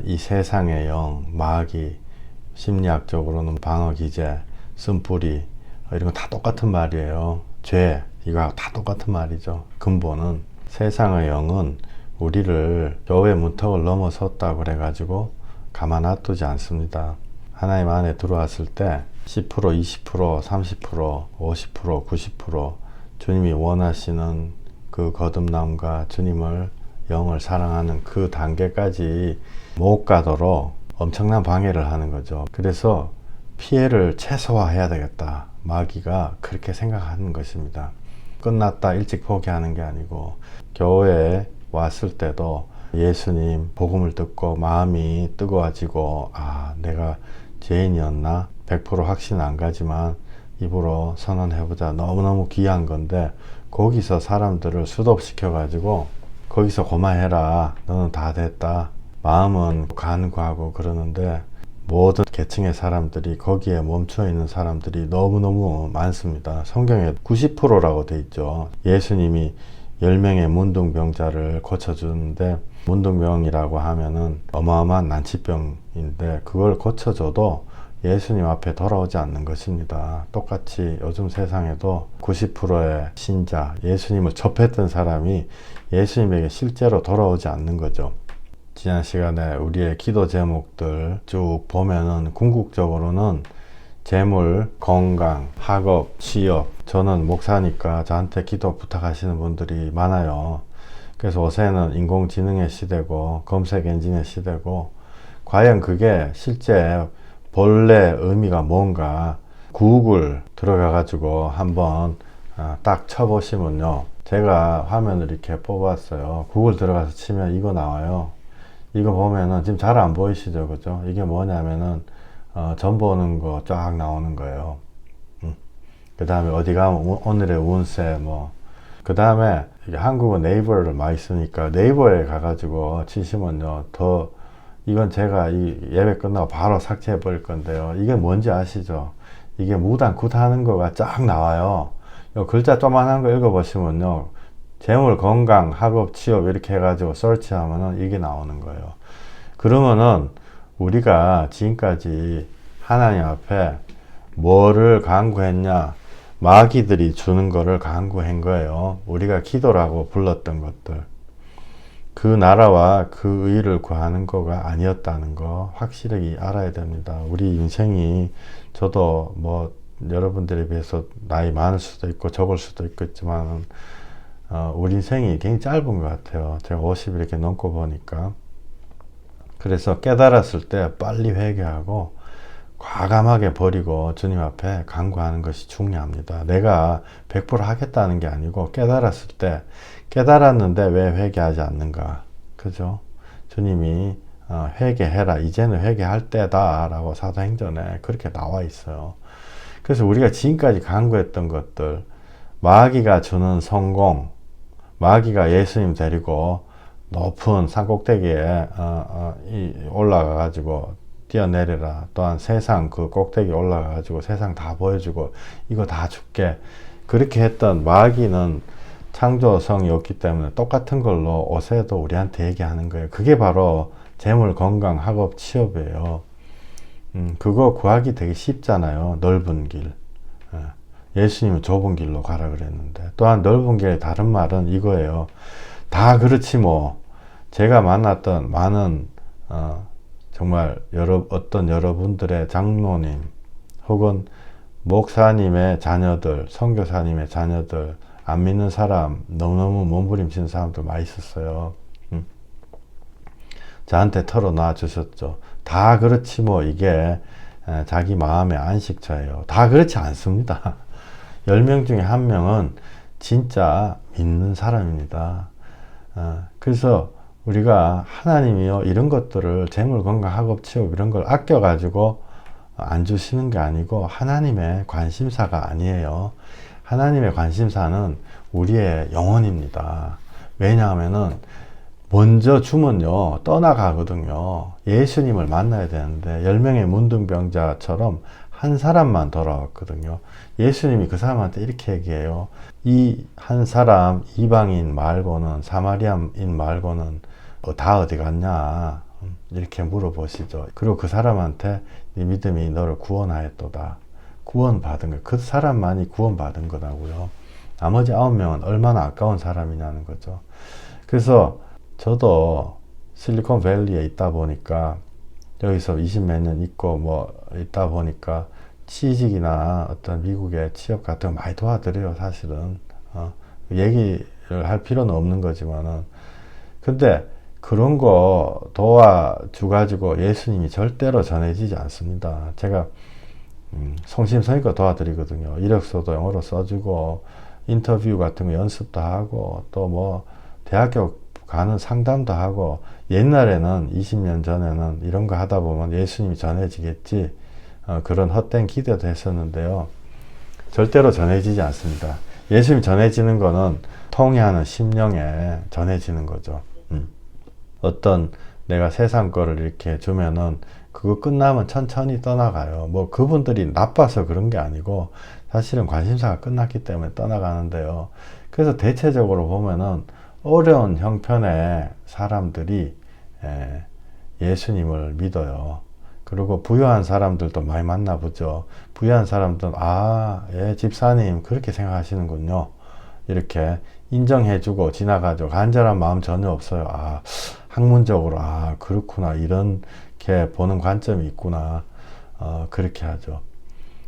이 세상의 영, 마귀, 심리학적으로는 방어 기제, 쓴뿌리 이런 거 다 똑같은 말이에요. 죄, 이거 다 똑같은 말이죠. 근본은 세상의 영은 우리를 교회 문턱을 넘어섰다 그래가지고 가만 놔두지 않습니다. 하나님 안에 들어왔을 때 10%, 20%, 30%, 50%, 90% 주님이 원하시는 그 거듭남과 주님을 영을 사랑하는 그 단계까지 못 가도록 엄청난 방해를 하는 거죠. 그래서 피해를 최소화해야 되겠다. 마귀가 그렇게 생각하는 것입니다. 끝났다 일찍 포기하는 게 아니고 교회에 왔을 때도 예수님 복음을 듣고 마음이 뜨거워지고 내가 죄인이었나? 100% 확신 안 가지만 입으로 선언해보자. 너무너무 귀한 건데 거기서 사람들을 수독시켜 가지고 거기서 고마해라. 너는 다 됐다. 마음은 간구하고 그러는데 모든 계층의 사람들이 거기에 멈춰 있는 사람들이 너무너무 많습니다. 성경에 90%라고 돼 있죠. 예수님이 10명의 문둥병자를 고쳐주는데 문둥병이라고 하면은 어마어마한 난치병인데 그걸 고쳐줘도 예수님 앞에 돌아오지 않는 것입니다. 똑같이 요즘 세상에도 90%의 신자, 예수님을 접했던 사람이 예수님에게 실제로 돌아오지 않는 거죠. 지난 시간에 우리의 기도 제목들 쭉 보면은 궁극적으로는 재물, 건강, 학업, 취업. 저는 목사니까 저한테 기도 부탁하시는 분들이 많아요. 그래서 요새는 인공지능의 시대고 검색 엔진의 시대고 과연 그게 실제 본래 의미가 뭔가 구글 들어가 가지고 한번 딱 쳐보시면요. 제가 화면을 이렇게 뽑았어요. 구글 들어가서 치면 이거 나와요. 이거 보면은 지금 잘 안 보이시죠? 그죠? 이게 뭐냐면은 전 보는 거 쫙 나오는 거예요. 그 다음에 어디 가면 오늘의 운세 그 다음에 한국은 네이버를 많이 쓰니까 네이버에 가가지고 치시면요. 이건 제가 이 예배 끝나고 바로 삭제해 버릴 건데요. 이게 뭔지 아시죠? 이게 무단 굿하는 거가 쫙 나와요. 요 글자 조그만한 거 읽어보시면요. 재물, 건강, 학업, 취업 이렇게 해가지고 서치하면은 이게 나오는 거예요. 그러면은 우리가 지금까지 하나님 앞에 뭐를 간구했냐? 마귀들이 주는 거를 간구한 거예요. 우리가 기도라고 불렀던 것들. 그 나라와 그 의를 구하는 거가 아니었다는 거 확실히 알아야 됩니다. 우리 인생이 저도 여러분들에 비해서 나이 많을 수도 있고 적을 수도 있겠지만 우리 인생이 굉장히 짧은 것 같아요. 제가 50 이렇게 넘고 보니까. 그래서 깨달았을 때 빨리 회개하고 과감하게 버리고 주님 앞에 간구하는 것이 중요합니다. 내가 100% 하겠다는 게 아니고 깨달았을 때 깨달았는데 왜 회개하지 않는가? 그죠? 주님이 회개해라. 이제는 회개할 때다 라고 사도행전에 그렇게 나와 있어요. 그래서 우리가 지금까지 간구했던 것들, 마귀가 주는 성공, 마귀가 예수님 데리고 높은 산꼭대기에 올라가 가지고 뛰어내려라. 또한 세상 그 꼭대기 올라가 가지고 세상 다 보여주고 이거 다 줄게. 그렇게 했던 마귀는 창조성이 없기 때문에 똑같은 걸로 옷에도 우리한테 얘기하는 거예요. 그게 바로 재물, 건강, 학업, 취업이에요. 그거 구하기 되게 쉽잖아요. 넓은 길. 예수님은 좁은 길로 가라 그랬는데 또한 넓은 길의 다른 말은 이거예요. 다 그렇지 뭐. 제가 만났던 많은 정말 어떤 여러분들의 장로님 혹은 목사님의 자녀들, 선교사님의 자녀들 안 믿는 사람 너무너무 몸부림치는 사람들 많이 있었어요. 저한테 털어놔 주셨죠. 다 그렇지 뭐. 이게 자기 마음의 안식처예요. 다 그렇지 않습니다. 10명 중에 1명은 진짜 믿는 사람입니다. 그래서 우리가 하나님이요 이런 것들을 재물, 건강, 학업, 취업 이런 걸 아껴 가지고 안 주시는 게 아니고 하나님의 관심사가 아니에요. 하나님의 관심사는 우리의 영혼입니다. 왜냐하면은 먼저 주면요 떠나가거든요. 예수님을 만나야 되는데 10명의 문둥병자처럼 한 사람만 돌아왔거든요. 예수님이 그 사람한테 이렇게 얘기해요. 이 한 사람 이방인 말고는, 사마리아인 말고는 다 어디 갔냐? 이렇게 물어보시죠. 그리고 그 사람한테 네 믿음이 너를 구원하였도다. 구원받은 거. 그 사람만이 구원받은 거라고요. 나머지 9명은 얼마나 아까운 사람이냐는 거죠. 그래서 저도 실리콘밸리에 있다 보니까 여기서 20몇 년 있고 뭐 있다 보니까 취직이나 어떤 미국의 취업 같은 거 많이 도와드려요. 사실은 얘기를 할 필요는 없는 거지만은. 근데 그런 거 도와줘가지고 예수님이 절대로 전해지지 않습니다. 제가 성심성의껏 도와드리거든요. 이력서도 영어로 써주고 인터뷰 같은 거 연습도 하고 또 뭐 대학교 가는 상담도 하고, 옛날에는 20년 전에는 이런 거 하다 보면 예수님이 전해지겠지 그런 헛된 기대도 했었는데요. 절대로 전해지지 않습니다. 예수님이 전해지는 거는 통해하는 심령에 전해지는 거죠. 어떤 내가 세상 거를 이렇게 주면은 그거 끝나면 천천히 떠나가요. 뭐 그분들이 나빠서 그런 게 아니고 사실은 관심사가 끝났기 때문에 떠나가는데요. 그래서 대체적으로 보면은 어려운 형편의 사람들이 예수님을 믿어요. 그리고 부유한 사람들도 많이 만나보죠. 부유한 사람들은 예, 집사님 그렇게 생각하시는군요. 이렇게 인정해주고 지나가죠. 간절한 마음 전혀 없어요. 학문적으로 그렇구나, 이렇게 보는 관점이 있구나, 그렇게 하죠.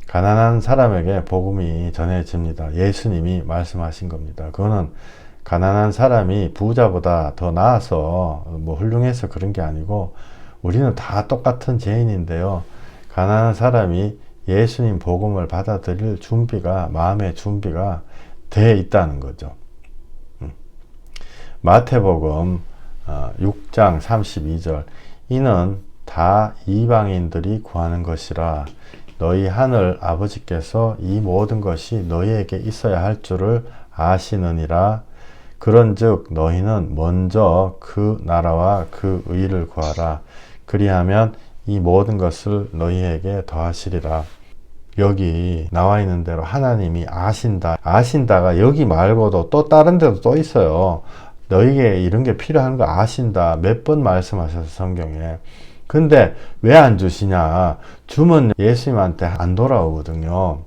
가난한 사람에게 복음이 전해집니다. 예수님이 말씀하신 겁니다. 그거는 가난한 사람이 부자보다 더 나아서 뭐 훌륭해서 그런 게 아니고 우리는 다 똑같은 죄인인데요. 가난한 사람이 예수님 복음을 받아들일 준비가, 마음의 준비가 돼 있다는 거죠. 마태복음 6장 32절, 이는 다 이방인들이 구하는 것이라 너희 하늘 아버지께서 이 모든 것이 너희에게 있어야 할 줄을 아시느니라. 그런즉 너희는 먼저 그 나라와 그 의를 구하라. 그리하면 이 모든 것을 너희에게 더하시리라. 여기 나와 있는 대로 하나님이 아신다. 아신다가 여기 말고도 또 다른 데도 또 있어요. 너희에게 이런 게 필요한 거 아신다. 몇 번 말씀하셔서 성경에. 근데 왜 안 주시냐? 주면 예수님한테 안 돌아오거든요.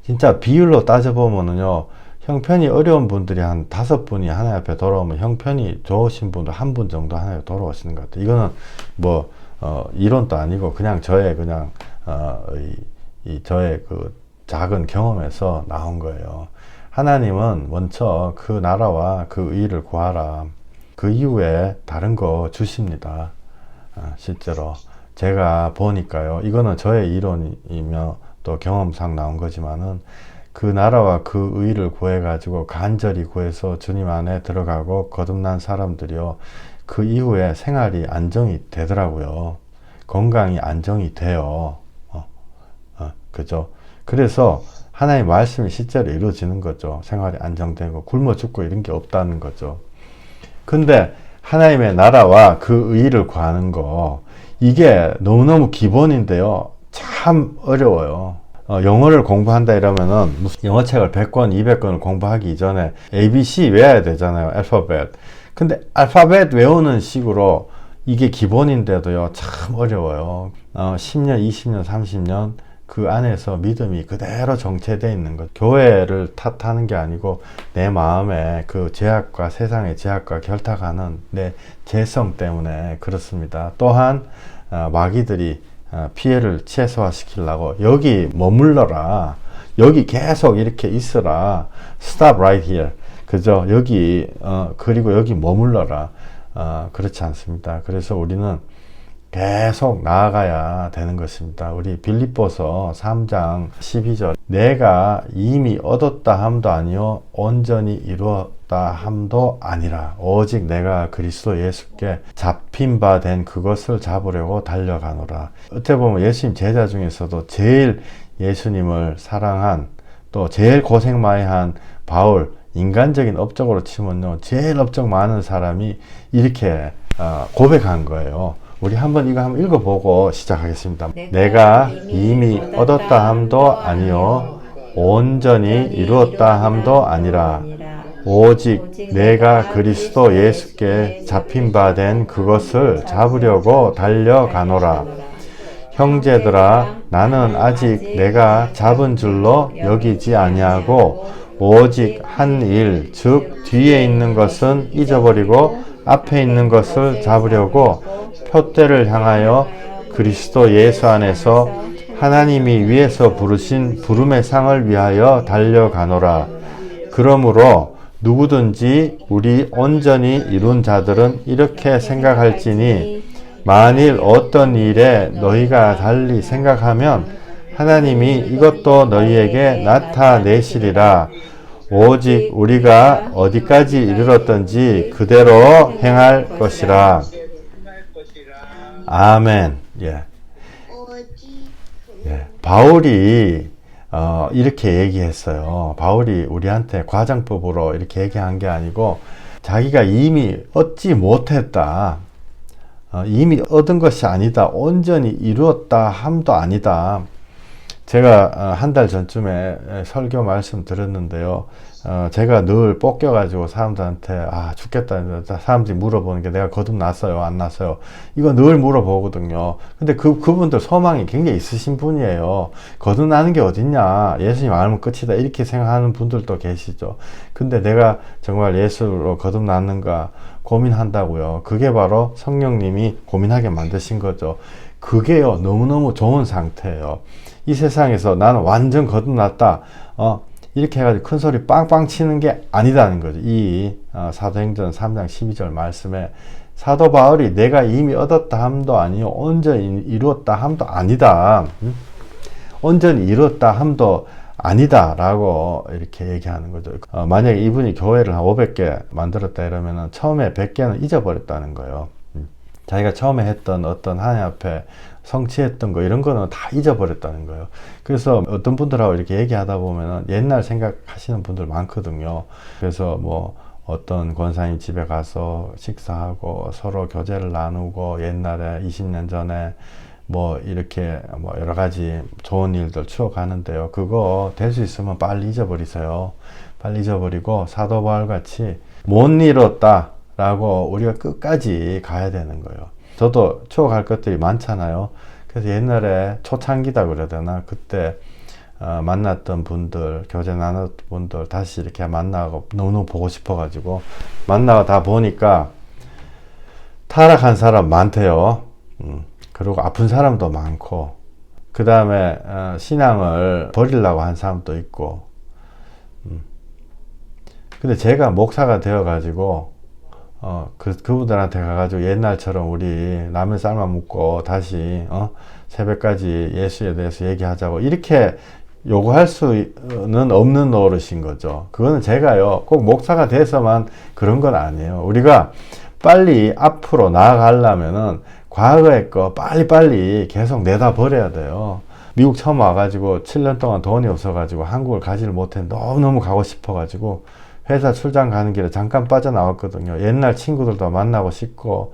진짜 비율로 따져보면은요, 형편이 어려운 분들이 한 5분이 하나님 앞에 돌아오면 형편이 좋으신 분들 1분 정도 하나님 앞에 돌아오시는 것 같아요. 이거는 뭐 이론도 아니고 그냥 저의 저의 그 작은 경험에서 나온 거예요. 하나님은 먼저 그 나라와 그 의를 구하라. 그 이후에 다른 거 주십니다. 실제로 제가 보니까요, 이거는 저의 이론이며 또 경험상 나온 거지만은, 그 나라와 그 의를 구해 가지고 간절히 구해서 주님 안에 들어가고 거듭난 사람들이요, 그 이후에 생활이 안정이 되더라고요. 건강이 안정이 돼요. 그죠? 그래서 하나님의 말씀이 실제로 이루어지는 거죠. 생활이 안정되고 굶어 죽고 이런 게 없다는 거죠. 근데 하나님의 나라와 그 의를 구하는 거, 이게 너무너무 기본인데요. 참 어려워요. 영어를 공부한다 이러면은 무슨 영어책을 100권, 200권을 공부하기 이전에 ABC 외워야 되잖아요. 알파벳. 근데 알파벳 외우는 식으로 이게 기본인데도요, 참 어려워요. 10년, 20년, 30년 그 안에서 믿음이 그대로 정체되어 있는 것. 교회를 탓하는 게 아니고 내 마음에 그 죄악과 세상의 죄악과 결탁하는 내 죄성 때문에 그렇습니다. 또한 마귀들이 피해를 최소화시키려고 여기 머물러라, 여기 계속 이렇게 있으라, stop right here, 그죠? 여기 그리고 여기 머물러라. 그렇지 않습니다. 그래서 우리는 계속 나아가야 되는 것입니다. 우리 빌립보서 3장 12절, 내가 이미 얻었다 함도 아니요 온전히 이루었다 함도 아니라 오직 내가 그리스도 예수께 잡힌 바 된 그것을 잡으려고 달려가노라. 어떻게 보면 예수님 제자 중에서도 제일 예수님을 사랑한, 또 제일 고생 많이 한 바울, 인간적인 업적으로 치면요, 제일 업적 많은 사람이 이렇게 고백한 거예요. 우리 한번 이거 한번 읽어보고 시작하겠습니다. 내가 이미 얻었다 함도 아니요 온전히 이루었다 함도 아니라 오직 내가 그리스도 예수께 잡힌 바 된 그것을 잡으려고 달려가노라. 형제들아, 나는 아직 내가 잡은 줄로 여기지 아니하고 오직 한 일, 즉 뒤에 있는 것은 잊어버리고 앞에 있는 것을 잡으려고 표대를 향하여 그리스도 예수 안에서 하나님이 위에서 부르신 부름의 상을 위하여 달려가노라. 그러므로 누구든지 우리 온전히 이룬 자들은 이렇게 생각할지니 만일 어떤 일에 너희가 달리 생각하면 하나님이 이것도 너희에게 나타내시리라. 오직 우리가 어디까지 이르렀던지 그대로 행할 것이라. 아멘. 예. 바울이 이렇게 얘기했어요. 바울이 우리한테 과장법으로 이렇게 얘기한 게 아니고 자기가 이미 얻지 못했다. 이미 얻은 것이 아니다. 온전히 이루었다 함도 아니다. 제가 한 달 전쯤에 설교 말씀 드렸는데요. 제가 늘 볶여가지고 사람들한테 죽겠다. 사람들이 물어보는 게 내가 거듭났어요? 안 났어요? 이거 늘 물어보거든요. 근데 그분들 소망이 굉장히 있으신 분이에요. 거듭나는 게 어딨냐? 예수님 알면 끝이다. 이렇게 생각하는 분들도 계시죠. 근데 내가 정말 예수로 거듭났는가 고민한다고요. 그게 바로 성령님이 고민하게 만드신 거죠. 그게요, 너무너무 좋은 상태예요. 이 세상에서 나는 완전 거듭났다. 이렇게 해가지고 큰 소리 빵빵 치는 게 아니다는 거죠. 이 사도행전 3장 12절 말씀에 사도 바울이 내가 이미 얻었다 함도 아니요 온전히 이루었다 함도 아니다. 온전히 이루었다 함도 아니다 라고 이렇게 얘기하는 거죠. 만약에 이분이 교회를 한 500개 만들었다 이러면은 처음에 100개는 잊어버렸다는 거예요. 자기가 처음에 했던 어떤 하나님 앞에 성취했던 거 이런 거는 다 잊어버렸다는 거예요. 그래서 어떤 분들하고 이렇게 얘기하다 보면은 옛날 생각하시는 분들 많거든요. 그래서 뭐 어떤 권사님 집에 가서 식사하고 서로 교제를 나누고 옛날에 20년 전에 뭐 이렇게 뭐 여러 가지 좋은 일들 추억하는데요. 그거 될 수 있으면 빨리 잊어버리세요. 빨리 잊어버리고 사도 바울 같이 못 이뤘다 라고 우리가 끝까지 가야 되는 거예요. 저도 추억할 것들이 많잖아요. 그래서 옛날에 초창기다 그래야 되나? 그때 만났던 분들, 교제 나눴던 분들 다시 이렇게 만나고 너무너무 보고 싶어가지고 만나다 보니까 타락한 사람 많대요. 그리고 아픈 사람도 많고 그 다음에 신앙을 버리려고 한 사람도 있고 근데 제가 목사가 되어가지고 그분들한테 가가지고 옛날처럼 우리 라면 삶아 먹고 다시 새벽까지 예수에 대해서 얘기하자고 이렇게 요구할 수는 없는 노릇인 거죠. 그거는 제가요 꼭 목사가 돼서만 그런 건 아니에요. 우리가 빨리 앞으로 나아가려면은 과거의 거 빨리빨리 계속 내다 버려야 돼요. 미국 처음 와가지고 7년 동안 돈이 없어가지고 한국을 가지를 못해 너무너무 가고 싶어가지고 회사 출장 가는 길에 잠깐 빠져나왔거든요. 옛날 친구들도 만나고 싶고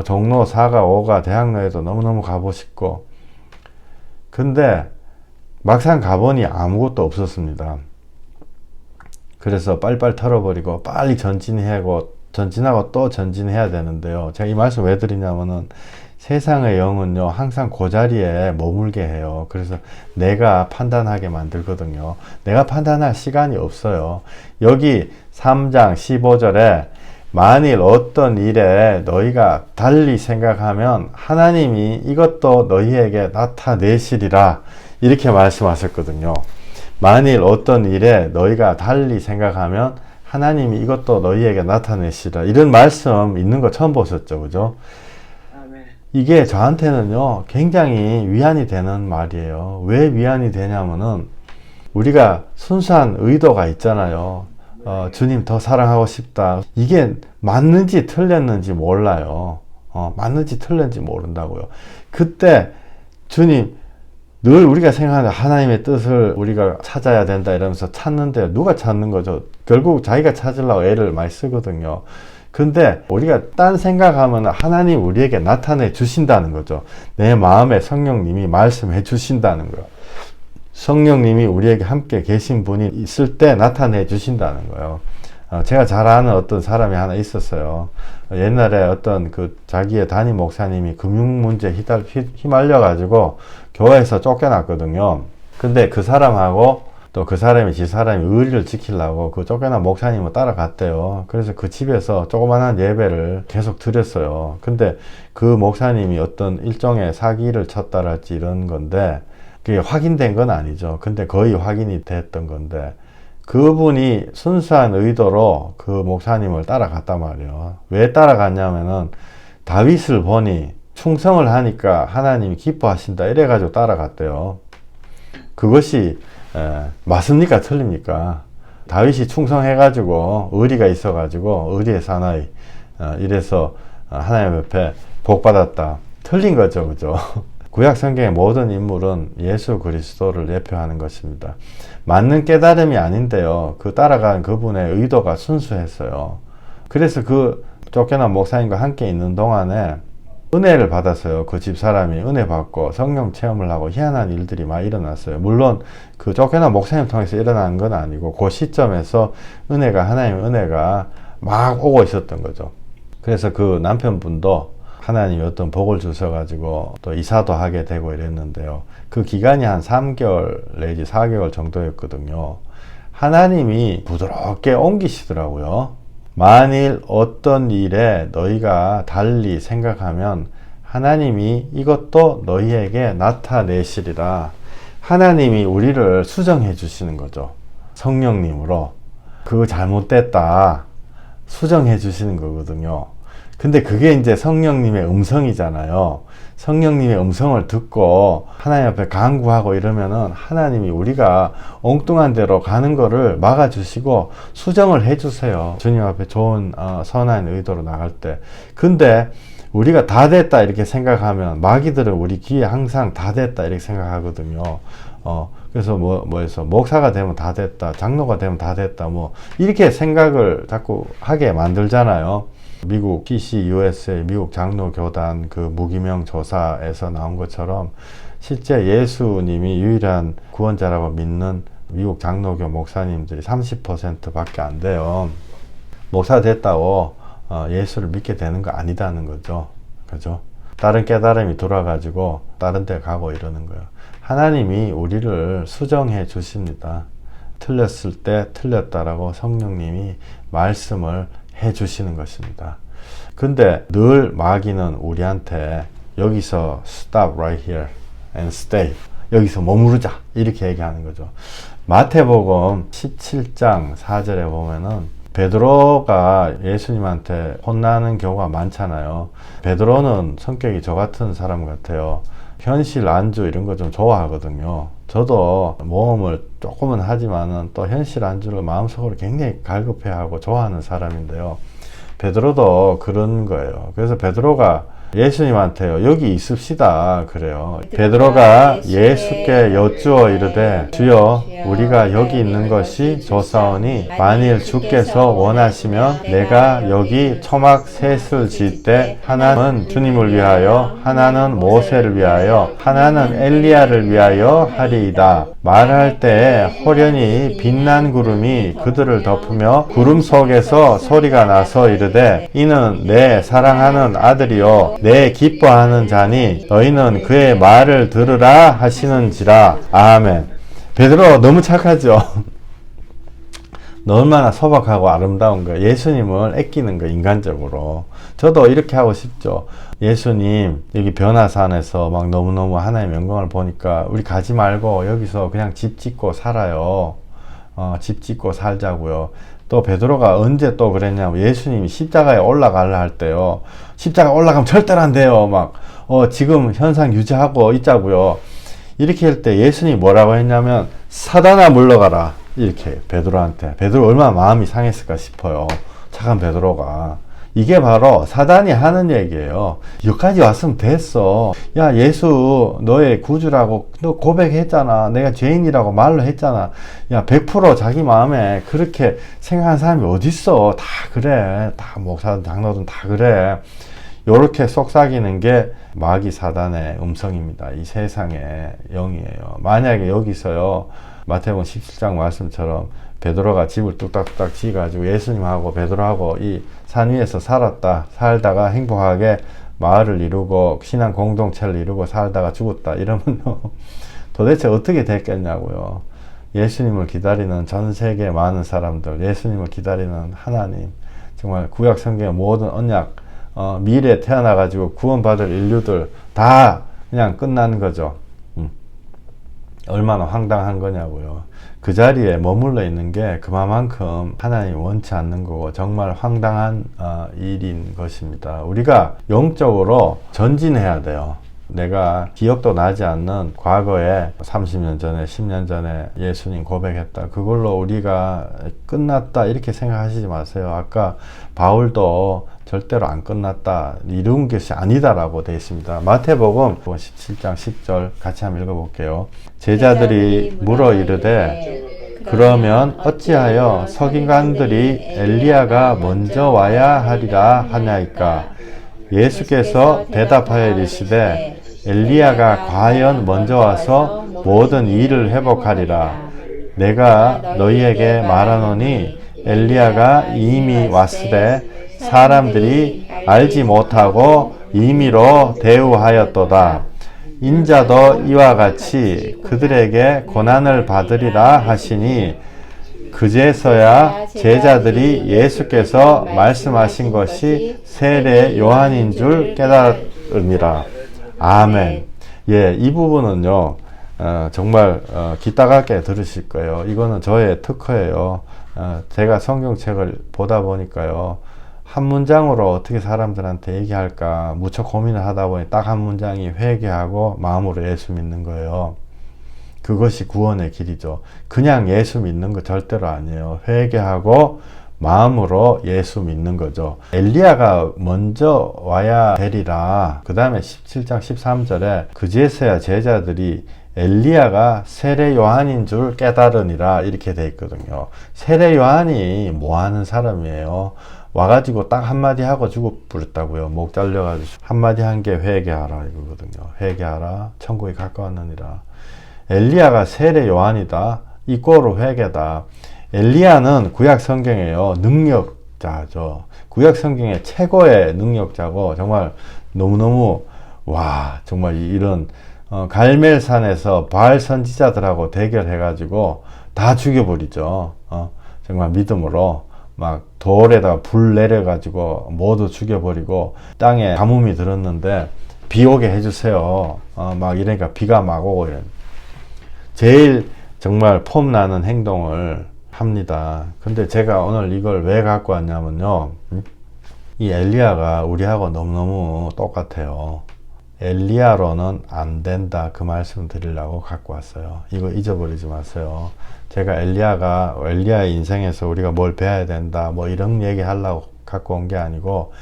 종로 4가 5가 대학로에도 너무너무 가고 싶고 근데 막상 가보니 아무것도 없었습니다. 그래서 빨리빨리 털어버리고 빨리 전진하고 또 전진해야 되는데요. 제가 이 말씀 왜 드리냐면은 세상의 영은요 항상 그 자리에 머물게 해요. 그래서 내가 판단하게 만들거든요. 내가 판단할 시간이 없어요. 여기 3장 15절에 만일 어떤 일에 너희가 달리 생각하면 하나님이 이것도 너희에게 나타내시리라 이렇게 말씀하셨거든요. 만일 어떤 일에 너희가 달리 생각하면 하나님이 이것도 너희에게 나타내시리라 이런 말씀 있는 거 처음 보셨죠, 그죠? 이게 저한테는요 굉장히 위안이 되는 말이에요. 왜 위안이 되냐면은 우리가 순수한 의도가 있잖아요. 주님 더 사랑하고 싶다. 이게 맞는지 틀렸는지 몰라요. 맞는지 틀렸는지 모른다고요. 그때 주님 늘 우리가 생각하는 하나님의 뜻을 우리가 찾아야 된다 이러면서 찾는데 누가 찾는 거죠? 결국 자기가 찾으려고 애를 많이 쓰거든요. 근데 우리가 딴 생각하면 하나님 우리에게 나타내 주신다는 거죠. 내 마음에 성령님이 말씀해 주신다는 거예요. 성령님이 우리에게 함께 계신 분이 있을 때 나타내 주신다는 거예요. 제가 잘 아는 어떤 사람이 하나 있었어요. 옛날에 어떤 그 자기의 담임 목사님이 금융 문제에 휘말려가지고 교회에서 쫓겨났거든요. 근데 그 사람하고 또 그 사람이 지 사람이 의리를 지키려고 그 쫓겨난 목사님을 따라갔대요. 그래서 그 집에서 조그만한 예배를 계속 드렸어요. 근데 그 목사님이 어떤 일종의 사기를 쳤다랄지 이런 건데 그게 확인된 건 아니죠. 근데 거의 확인이 됐던 건데 그분이 순수한 의도로 그 목사님을 따라갔단 말이에요. 왜 따라갔냐면은 다윗을 보니 충성을 하니까 하나님이 기뻐하신다 이래가지고 따라갔대요. 그것이 맞습니까? 틀립니까? 다윗이 충성해가지고 의리가 있어가지고 의리의 사나이 이래서 하나님 옆에 복받았다. 틀린 거죠. 그죠? 구약 성경의 모든 인물은 예수 그리스도를 예표하는 것입니다. 맞는 깨달음이 아닌데요. 그 따라간 그분의 의도가 순수했어요. 그래서 그 쫓겨난 목사님과 함께 있는 동안에 은혜를 받았어요. 그 집 사람이 은혜 받고 성령 체험을 하고 희한한 일들이 많이 일어났어요. 물론 그 쫓겨난 목사님 통해서 일어난 건 아니고 그 시점에서 하나님의 은혜가 막 오고 있었던 거죠. 그래서 그 남편분도 하나님이 어떤 복을 주셔가지고 또 이사도 하게 되고 이랬는데요. 그 기간이 한 3개월 내지 4개월 정도였거든요. 하나님이 부드럽게 옮기시더라고요. 만일 어떤 일에 너희가 달리 생각하면 하나님이 이것도 너희에게 나타내시리라. 하나님이 우리를 수정해 주시는 거죠. 성령님으로. 그거 잘못됐다. 수정해 주시는 거거든요. 근데 그게 이제 성령님의 음성이잖아요. 성령님의 음성을 듣고 하나님 앞에 간구하고 이러면은 하나님이 우리가 엉뚱한 대로 가는 거를 막아주시고 수정을 해주세요. 주님 앞에 좋은 선한 의도로 나갈 때. 근데 우리가 다 됐다 이렇게 생각하면 마귀들은 우리 귀에 항상 다 됐다 이렇게 생각하거든요. 그래서 뭐해서 목사가 되면 다 됐다, 장로가 되면 다 됐다, 뭐 이렇게 생각을 자꾸 하게 만들잖아요. 미국 PCUSA 미국 장로교단 그 무기명 조사에서 나온 것처럼 실제 예수님이 유일한 구원자라고 믿는 미국 장로교 목사님들이 30% 밖에 안 돼요. 목사 됐다고 예수를 믿게 되는 거 아니다는 거죠. 그죠? 다른 깨달음이 돌아가지고 다른 데 가고 이러는 거예요. 하나님이 우리를 수정해 주십니다. 틀렸을 때 틀렸다라고 성령님이 말씀을 해 주시는 것입니다. 근데 늘 마귀는 우리한테 여기서 stop right here and stay, 여기서 머무르자 이렇게 얘기하는 거죠. 마태복음 17장 4절에 보면은 베드로가 예수님한테 혼나는 경우가 많잖아요. 베드로는 성격이 저 같은 사람 같아요. 현실 안주 이런 거 좀 좋아하거든요. 저도 모험을 조금은 하지만은 또 현실 안주를 마음속으로 굉장히 갈급해하고 좋아하는 사람인데요. 베드로도 그런 거예요. 그래서 베드로가 예수님한테요, 여기 있읍시다 그래요. 베드로가 예수께 여쭈어 이르되 주여 우리가 여기 있는 것이 좋사오니 만일 주께서 원하시면 내가 여기 초막 셋을 지을 때 하나는 주님을 위하여 하나는 모세를 위하여 하나는 엘리야를 위하여 하리이다. 말할 때에 호련히 빛난 구름이 그들을 덮으며 구름 속에서 소리가 나서 이르되 이는 내 사랑하는 아들이요 내 기뻐하는 자니 너희는 그의 말을 들으라 하시는지라. 아멘. 베드로 너무 착하죠. 얼마나 소박하고 아름다운 거예요. 예수님을 아끼는 거 인간적으로. 저도 이렇게 하고 싶죠. 예수님 여기 변화산에서 막 너무너무 하나님의 영광을 보니까 우리 가지 말고 여기서 그냥 집 짓고 살아요. 집 짓고 살자고요. 또 베드로가 언제 또 그랬냐면 예수님이 십자가에 올라가려 할 때요. 십자가 올라가면 절대로 안 돼요. 막 지금 현상 유지하고 있자고요. 이렇게 할 때 예수님이 뭐라고 했냐면 사단아 물러가라. 이렇게 베드로한테. 베드로 얼마나 마음이 상했을까 싶어요. 착한 베드로가. 이게 바로 사단이 하는 얘기예요. 여기까지 왔으면 됐어. 야, 예수 너의 구주라고 너 고백했잖아. 내가 죄인이라고 말로 했잖아. 야, 100% 자기 마음에 그렇게 생각하는 사람이 어딨어. 다 그래. 다 목사든 장로든 다 그래. 요렇게 속삭이는 게 마귀 사단의 음성입니다. 이 세상의 영이에요. 만약에 여기서요, 마태복음 17장 말씀처럼 베드로가 집을 뚝딱뚝딱 지어가지고 예수님하고 베드로하고 이 산 위에서 살다가 행복하게 마을을 이루고 신앙 공동체를 이루고 살다가 죽었다 이러면요 도대체 어떻게 됐겠냐고요. 예수님을 기다리는 전 세계 많은 사람들, 예수님을 기다리는 하나님, 정말 구약 성경의 모든 언약, 미래에 태어나가지고 구원받을 인류들 다 그냥 끝나는 거죠. 얼마나 황당한 거냐고요. 그 자리에 머물러 있는 게 그만큼 하나님이 원치 않는 거고 정말 황당한 일인 것입니다. 우리가 영적으로 전진해야 돼요. 내가 기억도 나지 않는 과거에 30년 전에 10년 전에 예수님 고백했다, 그걸로 우리가 끝났다 이렇게 생각하시지 마세요. 아까 바울도 절대로 안 끝났다, 이런 것이 아니다라고 되어 있습니다. 마태복음 17장 10절 같이 한번 읽어볼게요. 제자들이 물어 이르되 그러면 어찌하여 서기관들이 엘리야가 먼저 와야 하리라 하냐이까. 예수께서 대답하여 이르시되 엘리야가 과연 먼저 와서 모든 일을 회복하리라. 내가 너희에게 말하노니 엘리야가 이미 왔으되 사람들이 알지 못하고 임의로 대우하였도다. 인자도 이와 같이 그들에게 고난을 받으리라 하시니 그제서야 제자들이 예수께서 말씀하신 것이 세례 요한인 줄 깨달으니라. 아멘. 예, 이 부분은요 정말 귀 따갑게 들으실 거예요. 이거는 저의 특허예요. 제가 성경책을 보다 보니까요, 한 문장으로 어떻게 사람들한테 얘기할까 무척 고민을 하다 보니 딱 한 문장이 회개하고 마음으로 예수 믿는 거예요. 그것이 구원의 길이죠. 그냥 예수 믿는 거 절대로 아니에요. 회개하고 마음으로 예수 믿는 거죠. 엘리야가 먼저 와야 되리라. 그 다음에 17장 13절에 그제서야 제자들이 엘리야가 세례 요한인 줄 깨달으니라 이렇게 돼 있거든요. 세례 요한이 뭐 하는 사람이에요? 와가지고 딱 한마디 하고 죽어버렸다고요. 목 잘려가지고 한마디 한 게 회개하라 이거거든요. 회개하라, 천국이 가까웠느니라. 엘리야가 세례 요한이다, 이꼬로 회개다. 엘리야는 구약 성경에요 능력자죠. 구약 성경의 최고의 능력자고 정말 너무너무 정말 이런 갈멜산에서 바알 선지자들하고 대결해가지고 다 죽여버리죠. 정말 믿음으로 막 돌에다가 불 내려가지고 모두 죽여버리고 땅에 가뭄이 들었는데 비 오게 해주세요. 막 이러니까 비가 막 오고 이런 제일 정말 폼나는 행동을 합니다. 근데 제가 오늘 이걸 왜 갖고 왔냐면요, 이 엘리야가 우리하고 너무너무 똑같아요. 엘리야로는 안 된다, 그 말씀 드리려고 갖고 왔어요. 이거 잊어버리지 마세요. 제가 엘리야의 인생에서 우리가 뭘 배워야 된다 뭐 이런 얘기 하려고 갖고 온 게 아니고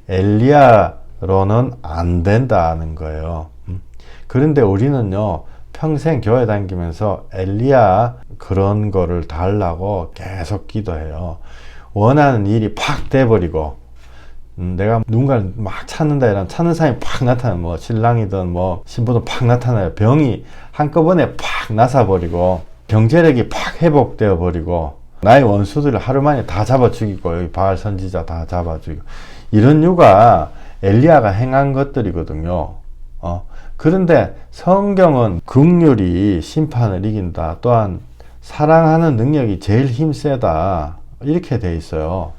엘리야로는 안 된다는 거예요. 그런데 우리는요 평생 교회 다니면서 엘리야 그런 거를 달라고 계속 기도해요. 원하는 일이 팍 돼버리고 내가 누군가를 막 찾는다 이러면 찾는 사람이 팍 나타나요. 뭐 신랑이든 뭐 신부든 팍 나타나요. 병이 한꺼번에 팍 나서버리고 경제력이 팍 회복되어 버리고 나의 원수들을 하루 만에 다 잡아 죽이고 여기 바알 선지자 다 잡아 죽이고 이런 이유가 엘리야가 행한 것들이거든요. 그런데 성경은 긍휼이 심판을 이긴다, 또한 사랑하는 능력이 제일 힘세다 이렇게 돼 있어요.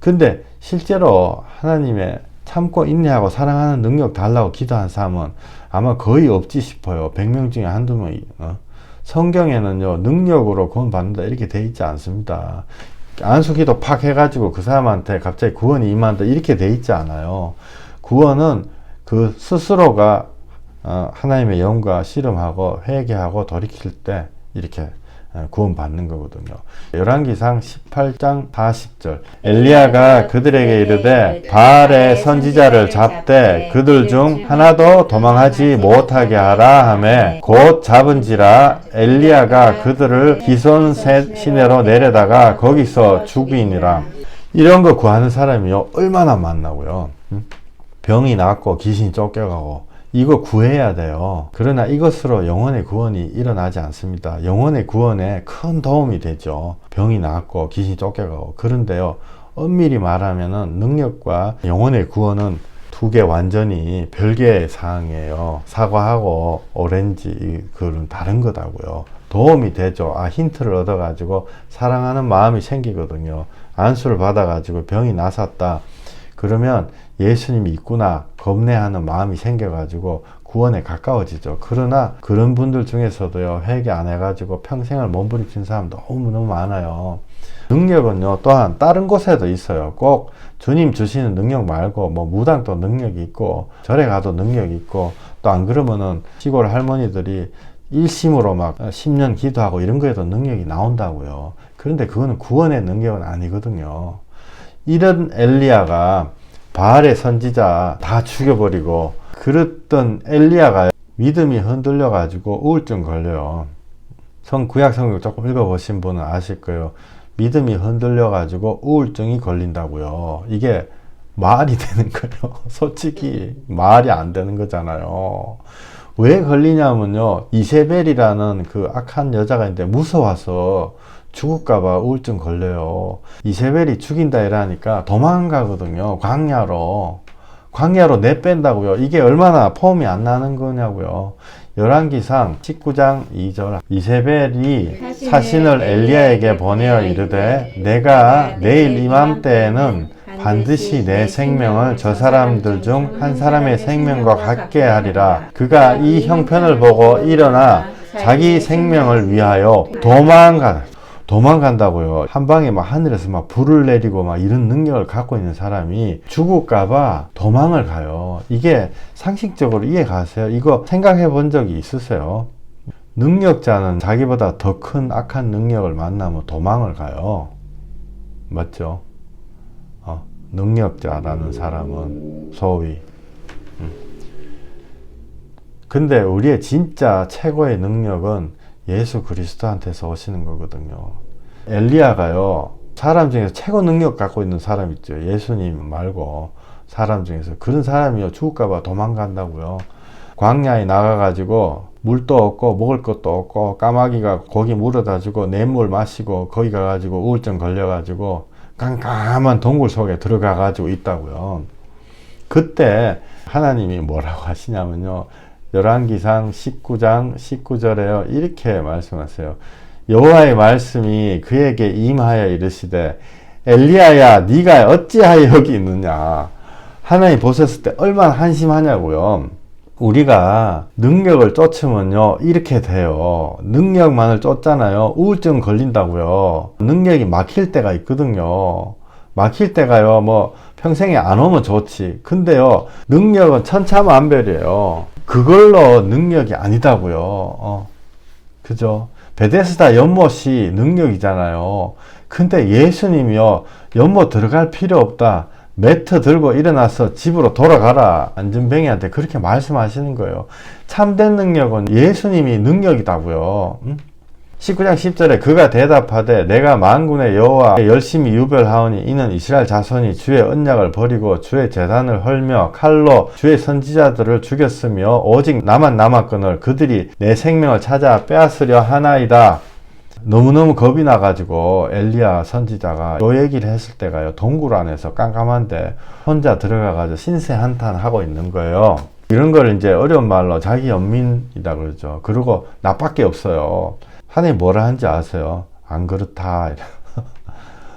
근데 실제로 하나님의 참고 인내하고 사랑하는 능력 달라고 기도한 사람은 아마 거의 없지 싶어요. 100명 중에 한두 명이. 성경에는요 능력으로 구원 받는다 이렇게 돼 있지 않습니다. 안수기도 팍 해가지고 그 사람한테 갑자기 구원이 임한다 이렇게 돼 있지 않아요. 구원은 그 스스로가 하나님의 영과 씨름하고 회개하고 돌이킬 때 이렇게 구원받는 거거든요. 열왕기상 18장 40절 엘리야가 그들에게 이르되 바알의 선지자를 잡되 그들 중 하나도 도망하지 못하게 하라 하매 곧 잡은지라 엘리야가 그들을 기손 시내로 내려다가 거기서 죽이니라. 이런 거 구하는 사람이요 얼마나 많나고요. 병이 낫고 귀신이 쫓겨가고 이거 구해야 돼요. 그러나 이것으로 영혼의 구원이 일어나지 않습니다. 영혼의 구원에 큰 도움이 되죠. 병이 낫고 귀신이 쫓겨가고. 그런데요, 엄밀히 말하면은 능력과 영혼의 구원은 두 개 완전히 별개의 사항이에요. 사과하고 오렌지 그건 다른 거다고요. 도움이 되죠. 힌트를 얻어가지고 사랑하는 마음이 생기거든요. 안수를 받아가지고 병이 나섰다. 그러면 예수님이 있구나 겁내하는 마음이 생겨가지고 구원에 가까워지죠. 그러나 그런 분들 중에서도요, 회개 안 해가지고 평생을 몸부림친 사람 너무너무 많아요. 능력은요, 또한 다른 곳에도 있어요. 꼭 주님 주시는 능력 말고 뭐 무당도 능력이 있고 절에 가도 능력이 있고, 또 안 그러면은 시골 할머니들이 일심으로 막 10년 기도하고 이런 거에도 능력이 나온다고요. 그런데 그거는 구원의 능력은 아니거든요. 이런 엘리야가 바알의 선지자 다 죽여버리고 그랬던 엘리야가 믿음이 흔들려 가지고 우울증 걸려요. 구약 성경 조금 읽어보신 분은 아실 거예요. 믿음이 흔들려 가지고 우울증이 걸린다고요. 이게 말이 되는 거예요. 솔직히 말이 안 되는 거잖아요. 왜 걸리냐면요, 이세벨이라는 그 악한 여자가 있는데 무서워서 죽을까봐 우울증 걸려요. 이세벨이 죽인다 이러니까 도망가거든요. 광야로 내뺀다고요. 이게 얼마나 폼이 안 나는 거냐고요. 열왕기상 19장 2절, 이세벨이 사신을 엘리야에게 보내어 이르되 내가 내일 이맘때에는 반드시 내 생명을 저 사람들 중 한 사람의 생명과 같게 하리라. 그가 이 형편을 보고 일어나 자기 생명을 위하여 도망간다고요. 한 방에 막 하늘에서 막 불을 내리고 막 이런 능력을 갖고 있는 사람이 죽을까봐 도망을 가요. 이게 상식적으로 이해 가세요? 이거 생각해 본 적이 있으세요? 능력자는 자기보다 더 큰 악한 능력을 만나면 도망을 가요. 맞죠? 능력자라는 사람은 소위. 근데 우리의 진짜 최고의 능력은 예수 그리스도한테서 오시는 거거든요. 엘리야가요, 사람 중에서 최고 능력 갖고 있는 사람 있죠. 예수님 말고 사람 중에서. 그런 사람이요, 죽을까봐 도망간다고요. 광야에 나가가지고 물도 없고 먹을 것도 없고 까마귀가 고기 물어다 주고 냇물 마시고 거기 가가지고 우울증 걸려가지고 깜깜한 동굴 속에 들어가가지고 있다고요. 그때 하나님이 뭐라고 하시냐면요, 열왕기상 19장 19절에요 이렇게 말씀하세요. 여호와의 말씀이 그에게 임하여 이르시되 엘리야야 네가 어찌하여 여기 있느냐. 하나님 보셨을 때 얼마나 한심하냐고요. 우리가 능력을 쫓으면요 이렇게 돼요. 능력만을 쫓잖아요. 우울증 걸린다고요. 능력이 막힐 때가 있거든요. 막힐 때가요, 뭐 평생에 안 오면 좋지. 근데요, 능력은 천차만별이에요. 그걸로 능력이 아니다고요. 그죠? 베데스다 연못이 능력이잖아요. 근데 예수님이요, 연못 들어갈 필요 없다. 매트 들고 일어나서 집으로 돌아가라. 안전뱅이한테 그렇게 말씀하시는 거예요. 참된 능력은 예수님이 능력이다고요. 19장 10절에 그가 대답하되 내가 만군의 여호와 열심히 유별하오니 이는 이스라엘 자손이 주의 언약을 버리고 주의 제단을 헐며 칼로 주의 선지자들을 죽였으며 오직 나만 남았거늘 그들이 내 생명을 찾아 빼앗으려 하나이다. 너무너무 겁이 나가지고 엘리야 선지자가 요 얘기를 했을 때가요, 동굴 안에서 깜깜한데 혼자 들어가가지고 신세 한탄하고 있는 거예요. 이런 걸 이제 어려운 말로 자기 연민이다 그러죠. 그리고 나밖에 없어요. 하나님 뭐라 하는지 아세요? 안 그렇다.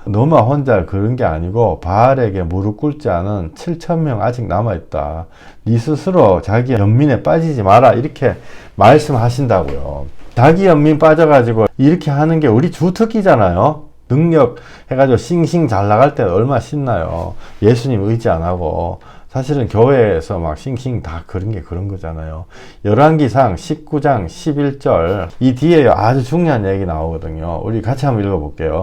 너만 혼자 그런 게 아니고 바알에게 무릎 꿇지 않은 7,000명 아직 남아있다. 네 스스로 자기 연민에 빠지지 마라. 이렇게 말씀하신다고요. 자기 연민 빠져가지고 이렇게 하는 게 우리 주특기잖아요. 능력 해가지고 싱싱 잘 나갈 때 얼마나 신나요. 예수님 의지 안 하고. 사실은 교회에서 막 싱싱 다 그런 게 그런 거잖아요. 열왕기상 19장 11절 이 뒤에 아주 중요한 얘기 나오거든요. 우리 같이 한번 읽어볼게요.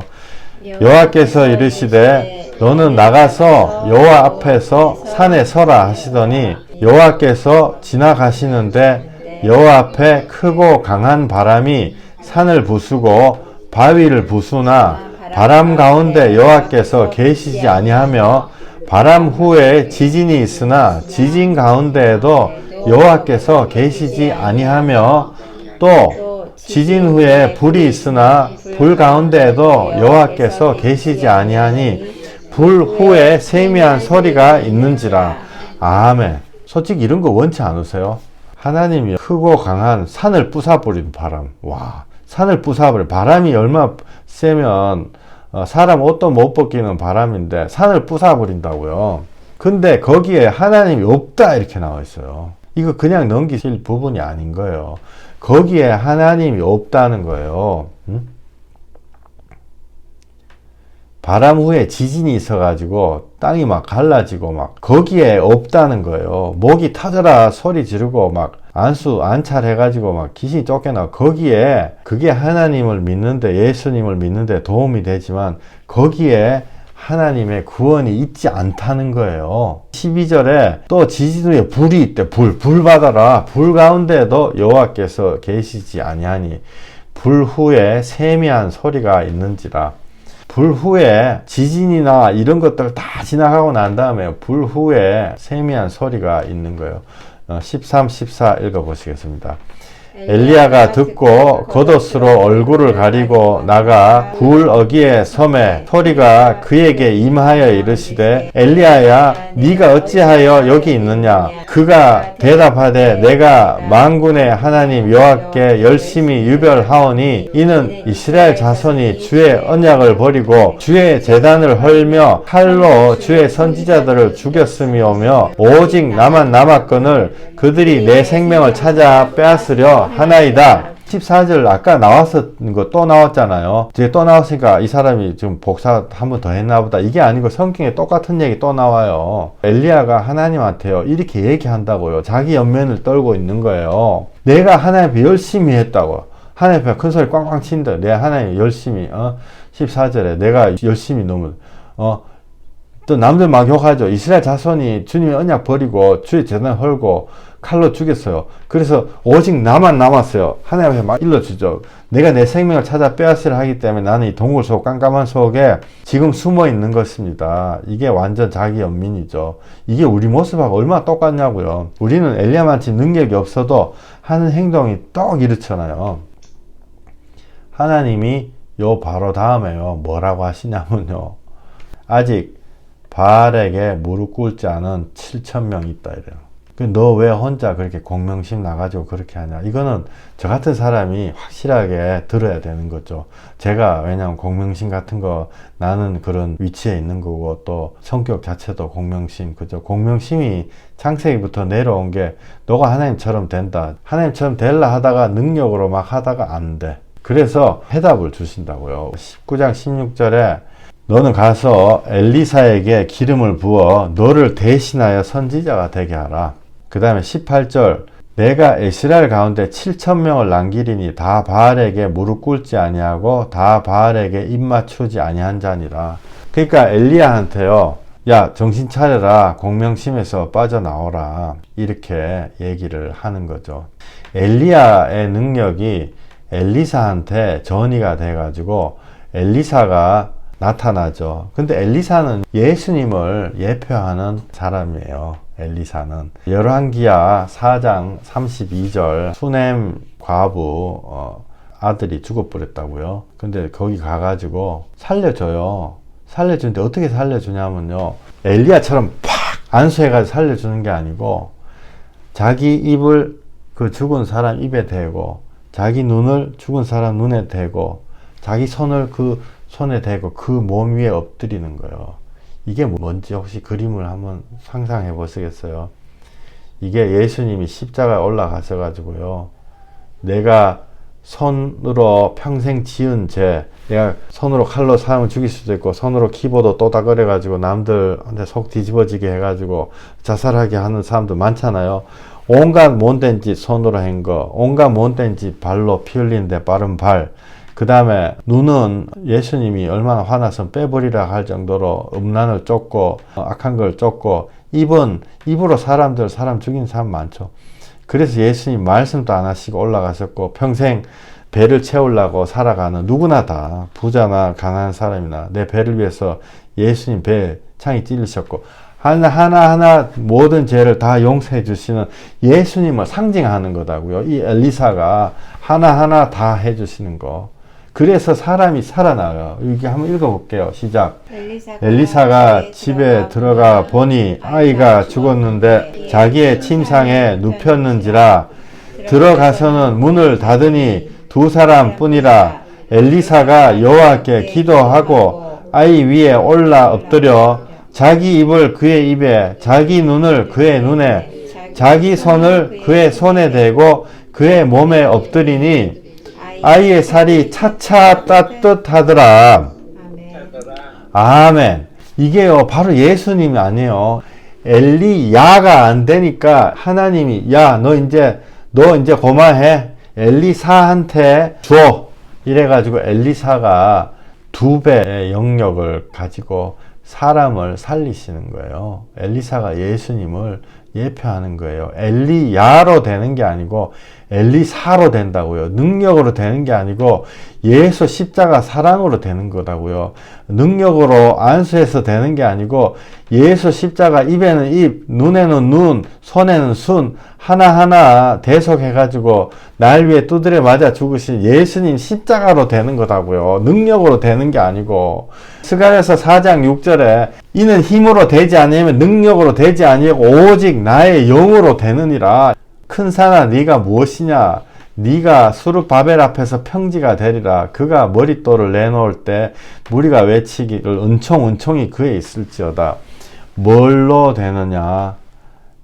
여호와께서 이르시되 너는 나가서 여호와 앞에서 산에 서라 하시더니 여호와께서 지나가시는데 여호와 앞에 크고 강한 바람이 산을 부수고 바위를 부수나 바람 가운데 여호와께서 계시지 아니하며 바람 후에 지진이 있으나 지진 가운데에도 여호와께서 계시지 아니하며 또 지진 후에 불이 있으나 불 가운데에도 여호와께서 계시지 아니하니 불 후에 세미한 소리가 있는지라. 아멘. 솔직히 이런 거 원치 않으세요? 하나님이 크고 강한 산을 부숴버리는 바람. 와, 산을 부숴버리는 바람이 얼마나 세면 사람 옷도 못 벗기는 바람인데 산을 부숴버린다고요. 근데 거기에 하나님이 없다 이렇게 나와 있어요. 이거 그냥 넘기실 부분이 아닌 거예요. 거기에 하나님이 없다는 거예요. 바람 후에 지진이 있어가지고 땅이 막 갈라지고 막 거기에 없다는 거예요. 목이 터져라 소리 지르고 막 안찰해가지고 막 귀신이 쫓겨나. 거기에 그게 하나님을 믿는데, 예수님을 믿는데 도움이 되지만 거기에 하나님의 구원이 있지 않다는 거예요. 12절에 또 지진 후에 불이 있대. 불 받아라. 불 가운데도 여호와께서 계시지 아니하니 불 후에 세미한 소리가 있는지라. 불 후에 지진이나 이런 것들 다 지나가고 난 다음에 불 후에 세미한 소리가 있는 거예요. 13, 14 읽어보시겠습니다. 엘리야가 듣고 겉옷으로 얼굴을 가리고 나가 굴 어귀에 섬에 소리가 그에게 임하여 이르시되 엘리야야 네가 어찌하여 여기 있느냐. 그가 대답하되 내가 만군의 하나님 여호와께 열심히 유별하오니 이는 이스라엘 자손이 주의 언약을 버리고 주의 제단을 헐며 칼로 주의 선지자들을 죽였음이오며 오직 나만 남았거늘 그들이 내 생명을 찾아 빼앗으려 하나이다. 14절 아까 나왔었는 거 또 나왔잖아요. 이제 또 나왔으니까 이 사람이 좀 복사 한 번 더 했나 보다. 이게 아니고 성경에 똑같은 얘기 또 나와요. 엘리야가 하나님한테요 이렇게 얘기한다고요. 자기 연면을 떨고 있는 거예요. 내가 하나님 앞에 열심히 했다고. 하나님 앞에 큰 소리 꽝꽝 친다. 내가 하나님 열심히 14절에 내가 열심히 너무 또 남들 막 욕하죠. 이스라엘 자손이 주님의 언약 버리고 주의 제단 헐고 칼로 죽였어요. 그래서 오직 나만 남았어요. 하나님 앞에 막 일러주죠. 내가 내 생명을 찾아 빼앗으려 하기 때문에 나는 이 동굴 속 깜깜한 속에 지금 숨어 있는 것입니다. 이게 완전 자기 연민이죠. 이게 우리 모습하고 얼마나 똑같냐고요. 우리는 엘리야만치 능력이 없어도 하는 행동이 똑 이렇잖아요. 하나님이 요 바로 다음에요 뭐라고 하시냐면요. 아직 바알에게 무릎 꿇지 않은 7,000명 있다 이래요. 너 왜 혼자 그렇게 공명심 나가지고 그렇게 하냐. 이거는 저 같은 사람이 확실하게 들어야 되는 거죠. 제가 왜냐면 공명심 같은 거 나는 그런 위치에 있는 거고 또 성격 자체도 공명심 그죠. 공명심이 창세기부터 내려온 게 너가 하나님처럼 된다. 하나님처럼 되려 하다가 능력으로 막 하다가 안 돼. 그래서 해답을 주신다고요. 19장 16절에 너는 가서 엘리사에게 기름을 부어 너를 대신하여 선지자가 되게 하라. 그 다음에 18절 내가 이스라엘 가운데 7,000명을 남기리니 다 바알에게 무릎 꿇지 아니하고 다 바알에게 입 맞추지 아니한 자니라. 그러니까 엘리야한테요 야 정신 차려라. 공명심에서 빠져나오라. 이렇게 얘기를 하는 거죠. 엘리야의 능력이 엘리사한테 전이가 돼가지고 엘리사가 나타나죠. 근데 엘리사는 예수님을 예표하는 사람이에요. 엘리사는 열왕기야 4장 32절 수넴 과부 아들이 죽어버렸다고요. 근데 거기 가가지고 살려줘요. 살려주는데 어떻게 살려주냐면요. 엘리야처럼 팍 안수해가지고 살려주는 게 아니고 자기 입을 그 죽은 사람 입에 대고 자기 눈을 죽은 사람 눈에 대고 자기 손을 그 손에 대고 그 몸 위에 엎드리는 거예요. 이게 뭔지 혹시 그림을 한번 상상해 보시겠어요? 이게 예수님이 십자가에 올라가셔가지고요. 내가 손으로 평생 지은 죄, 내가 손으로 칼로 사람을 죽일 수도 있고 손으로 키보드 또닥거려가지고 남들한테 속 뒤집어지게 해가지고 자살하게 하는 사람들 많잖아요. 온갖 못된 짓 손으로 한 거, 온갖 못된 짓 발로 피 흘리는데 빠른 발, 그 다음에 눈은 예수님이 얼마나 화나서 빼버리라 할 정도로 음란을 쫓고 악한 걸 쫓고 입은 입으로 사람 죽인 사람 많죠. 그래서 예수님 말씀도 안 하시고 올라가셨고 평생 배를 채우려고 살아가는 누구나 다 부자나 가난한 사람이나 내 배를 위해서 예수님 배 창이 찔리셨고 하나하나 모든 죄를 다 용서해 주시는 예수님을 상징하는 거다고요. 이 엘리사가 하나하나 다 해주시는 거. 그래서 사람이 살아나요. 여기 한번 읽어볼게요. 시작. 엘리사가 집에 들어가 보니 아이가 죽었는데 자기의 침상에 눕혔는지라. 들어가서는 문을 닫으니 두 사람뿐이라. 엘리사가 여호와께 기도하고 아이 위에 올라 엎드려 자기 입을 그의 입에, 자기 눈을 그의 눈에, 자기 손을 그의 손에 대고 그의 몸에 엎드리니 아이의 살이 차차 따뜻하더라. 아멘. 이게요, 바로 예수님이 아니에요. 엘리야가 안 되니까 하나님이, 야, 너 이제 고마해. 엘리사한테 줘. 이래가지고 엘리사가 2배의 영역을 가지고 사람을 살리시는 거예요. 엘리사가 예수님을 예표하는 거예요. 엘리야로 되는 게 아니고 엘리사로 된다고요. 능력으로 되는 게 아니고 예수 십자가 사랑으로 되는 거다고요. 능력으로 안수해서 되는 게 아니고 예수 십자가 입에는 입, 눈에는 눈, 손에는 손 하나하나 대속해가지고 날 위해 두드려 맞아 죽으신 예수님 십자가로 되는 거다고요. 능력으로 되는 게 아니고. 스가랴서 4장 6절에 이는 힘으로 되지 아니하면 능력으로 되지 아니하고 오직 나의 영으로 되느니라. 큰 산아 네가 무엇이냐? 네가 수룹바벨 앞에서 평지가 되리라. 그가 머릿돌을 내놓을 때 무리가 외치기를 은총이 그에 있을지어다. 뭘로 되느냐?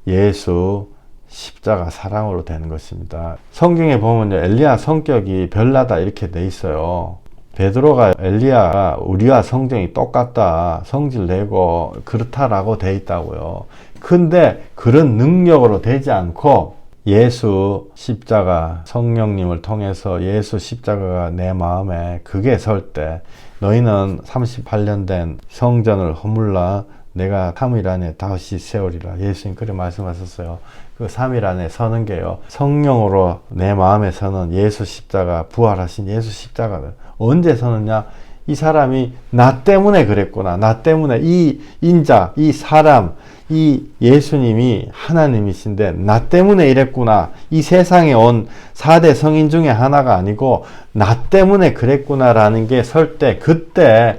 예수 십자가 사랑으로 되는 것입니다. 성경에 보면요, 엘리야 성격이 별나다 이렇게 돼 있어요. 베드로가 엘리야가 우리와 성정이 똑같다, 성질 내고 그렇다라고 돼 있다고요. 근데 그런 능력으로 되지 않고 예수 십자가, 성령님을 통해서 예수 십자가가 내 마음에 그게 설 때 너희는 38년 된 성전을 허물라 내가 3일 안에 다시 세우리라. 예수님 그렇게 말씀하셨어요. 그 3일 안에 서는 게요, 성령으로 내 마음에 서는 예수 십자가, 부활하신 예수 십자가를 언제 서느냐? 이 사람이 나 때문에 그랬구나. 나 때문에 이 인자, 이 사람, 이 예수님이 하나님이신데 나 때문에 이랬구나. 이 세상에 온 4대 성인 중에 하나가 아니고 나 때문에 그랬구나라는 게 설 때 그때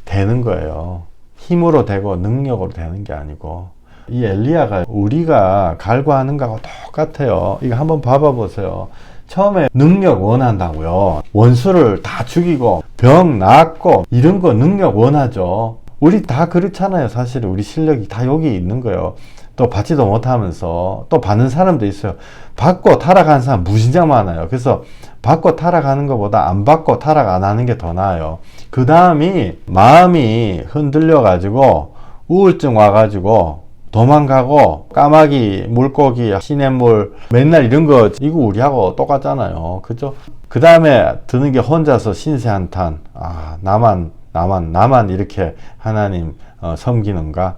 되는 거예요. 힘으로 되고 능력으로 되는 게 아니고. 이 엘리야가 우리가 갈구하는 거하고 똑같아요. 이거 한번 봐봐 보세요. 처음에 능력 원한다고요. 원수를 다 죽이고 병 낫고 이런 거 능력 원하죠. 우리 다 그렇잖아요. 사실 우리 실력이 다 여기 있는 거예요. 또 받지도 못하면서 또 받는 사람도 있어요. 받고 타락하는 사람 무진장 많아요. 그래서 받고 타락하는 것보다 안 받고 타락 안 하는 게 더 나아요. 그 다음이 마음이 흔들려 가지고 우울증 와가지고 도망가고 까마귀, 물고기, 시냇물 맨날 이런 거 이거 우리하고 똑같잖아요. 그죠? 그 다음에 드는 게 혼자서 신세한탄. 아, 나만 이렇게 하나님 섬기는가?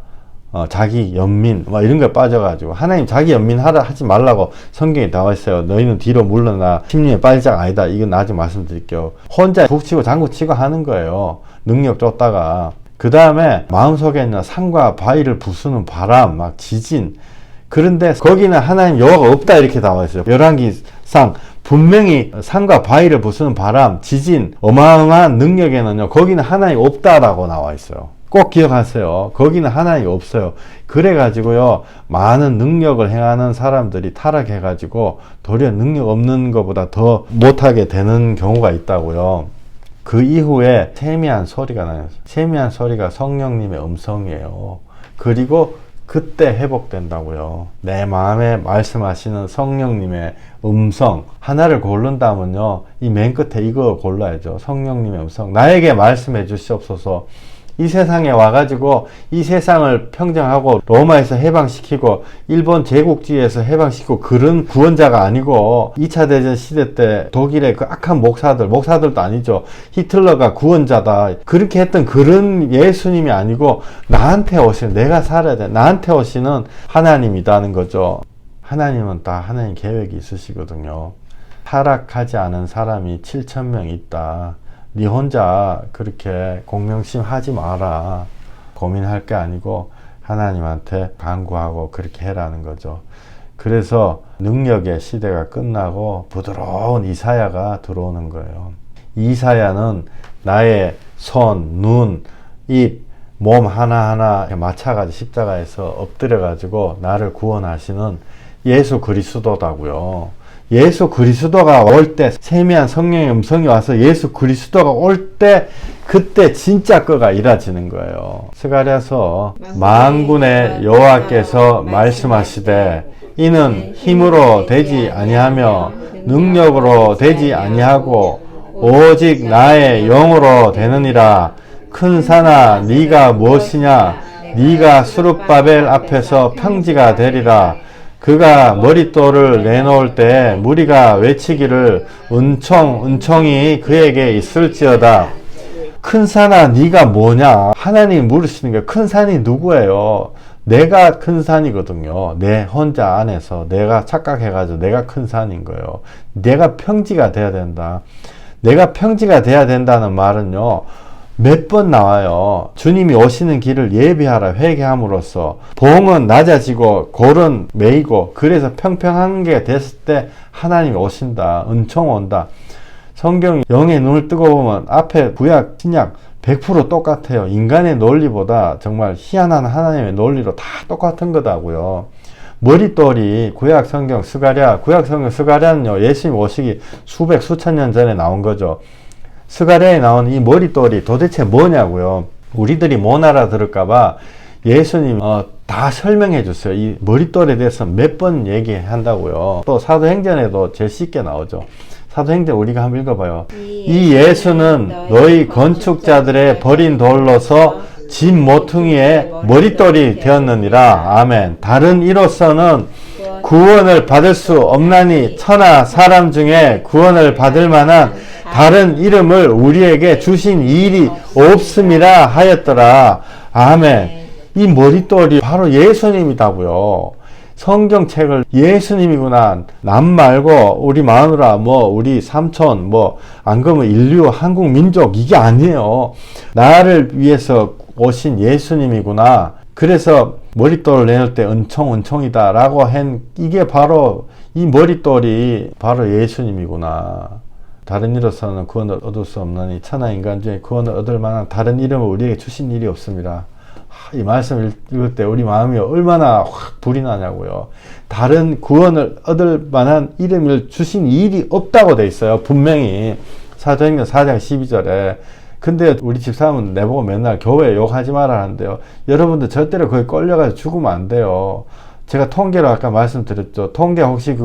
자기 연민 뭐 이런 거에 빠져가지고 하나님 자기 연민 하지 말라고 성경에 나와 있어요. 너희는 뒤로 물러나 심령의 빨짝 아니다. 이건 나중에 말씀드릴게요. 혼자 북치고 장구치고 하는 거예요. 능력 쫓다가. 그 다음에 마음속에 있는 산과 바위를 부수는 바람, 막 지진. 그런데 거기는 하나님 여호와가 없다 이렇게 나와 있어요. 열왕기상 분명히 산과 바위를 부수는 바람, 지진, 어마어마한 능력에는요, 거기는 하나님 없다라고 나와 있어요. 꼭 기억하세요. 거기는 하나님이 없어요. 그래가지고요, 많은 능력을 행하는 사람들이 타락해가지고 도리어 능력 없는 것보다 더 못하게 되는 경우가 있다고요. 그 이후에 세미한 소리가 나요. 세미한 소리가 성령님의 음성이에요. 그리고 그때 회복된다고요. 내 마음에 말씀하시는 성령님의 음성 하나를 고른다면요, 이 맨 끝에 이거 골라야죠. 성령님의 음성, 나에게 말씀해 주시옵소서. 이 세상에 와가지고 이 세상을 평정하고 로마에서 해방시키고 일본 제국주의에서 해방시키고 그런 구원자가 아니고 2차 대전 시대 때 독일의 그 악한 목사들도 아니죠. 히틀러가 구원자다 그렇게 했던 그런 예수님이 아니고 나한테 오시는, 내가 살아야 돼, 나한테 오시는 하나님이라는 거죠. 하나님은 다 하나님 계획이 있으시거든요. 타락하지 않은 사람이 7,000명 있다. 네 혼자 그렇게 공명심 하지 마라. 고민할 게 아니고 하나님한테 간구하고 그렇게 해라는 거죠. 그래서 능력의 시대가 끝나고 부드러운 이사야가 들어오는 거예요. 이사야는 나의 손, 눈, 입, 몸 하나하나 맞춰가지고 십자가에서 엎드려가지고 나를 구원하시는 예수 그리스도다고요. 예수 그리스도가 올 때, 세미한 성령의 음성이 와서 예수 그리스도가 올 때, 그때 진짜 거가 이루어지는 거예요. 스가랴서 만군의 여호와께서 말씀하시되 이는 힘으로 되지 아니하며 능력으로 되지 아니하고 오직 나의 영으로 되느니라. 큰 산아 네가 무엇이냐? 네가 수룹바벨 앞에서 평지가 되리라. 그가 머릿돌을 내놓을 때 무리가 외치기를 은총이 그에게 있을지어다. 큰 산아 네가 뭐냐? 하나님이 물으시는 게 큰 산이 누구예요? 내가 큰 산이거든요. 내 혼자 안에서 내가 착각해가지고 내가 큰 산인 거예요. 내가 평지가 돼야 된다. 내가 평지가 돼야 된다는 말은요, 몇 번 나와요. 주님이 오시는 길을 예비하라 회개함으로써 봉은 낮아지고 골은 메이고 그래서 평평한 게 됐을 때 하나님이 오신다. 은총 온다. 성경 영의 눈을 뜨고 보면 앞에 구약 신약 100% 똑같아요. 인간의 논리보다 정말 희한한 하나님의 논리로 다 똑같은 거다고요. 머릿돌이 구약 성경 스가랴는요, 예수님 오시기 수백 수천 년 전에 나온 거죠. 스가랴에 나온 이 머릿돌이 도대체 뭐냐고요. 우리들이 못 알아들을까봐 예수님 다 설명해 줬어요. 이 머릿돌에 대해서 몇 번 얘기한다고요. 또 사도행전에도 제일 쉽게 나오죠. 사도행전 우리가 한번 읽어봐요. 이 예수는 너희 건축자들의 버린 돌로서 집 모퉁이의 머릿돌이 되었느니라. 아멘. 다른 이로서는 구원을 받을 수 없나니 천하 사람 중에 구원을 받을 만한 다른 이름을 우리에게 주신 일이 없음이라 하였더라. 아멘. 이 머릿돌이 바로 예수님이다고요. 성경책을 예수님이구나. 남 말고 우리 마누라, 우리 삼촌, 안 그러면 인류, 한국 민족 이게 아니에요. 나를 위해서 오신 예수님이구나. 그래서 머릿돌을 내놓을 때 은총이다 라고 한 이게 바로 이 머릿돌이 바로 예수님이구나. 다른 이로서는 구원을 얻을 수 없나니 천하 인간 중에 구원을 얻을 만한 다른 이름을 우리에게 주신 일이 없습니다. 이 말씀을 읽을 때 우리 마음이 얼마나 확 불이 나냐고요. 다른 구원을 얻을 만한 이름을 주신 일이 없다고 돼 있어요. 분명히 사도행전 4장 12절에. 근데 우리 집사람은 내보고 맨날 교회 욕하지 마라 하는데요. 여러분들 절대로 거기 걸려가지고 죽으면 안 돼요. 제가 통계로 아까 말씀드렸죠. 통계 혹시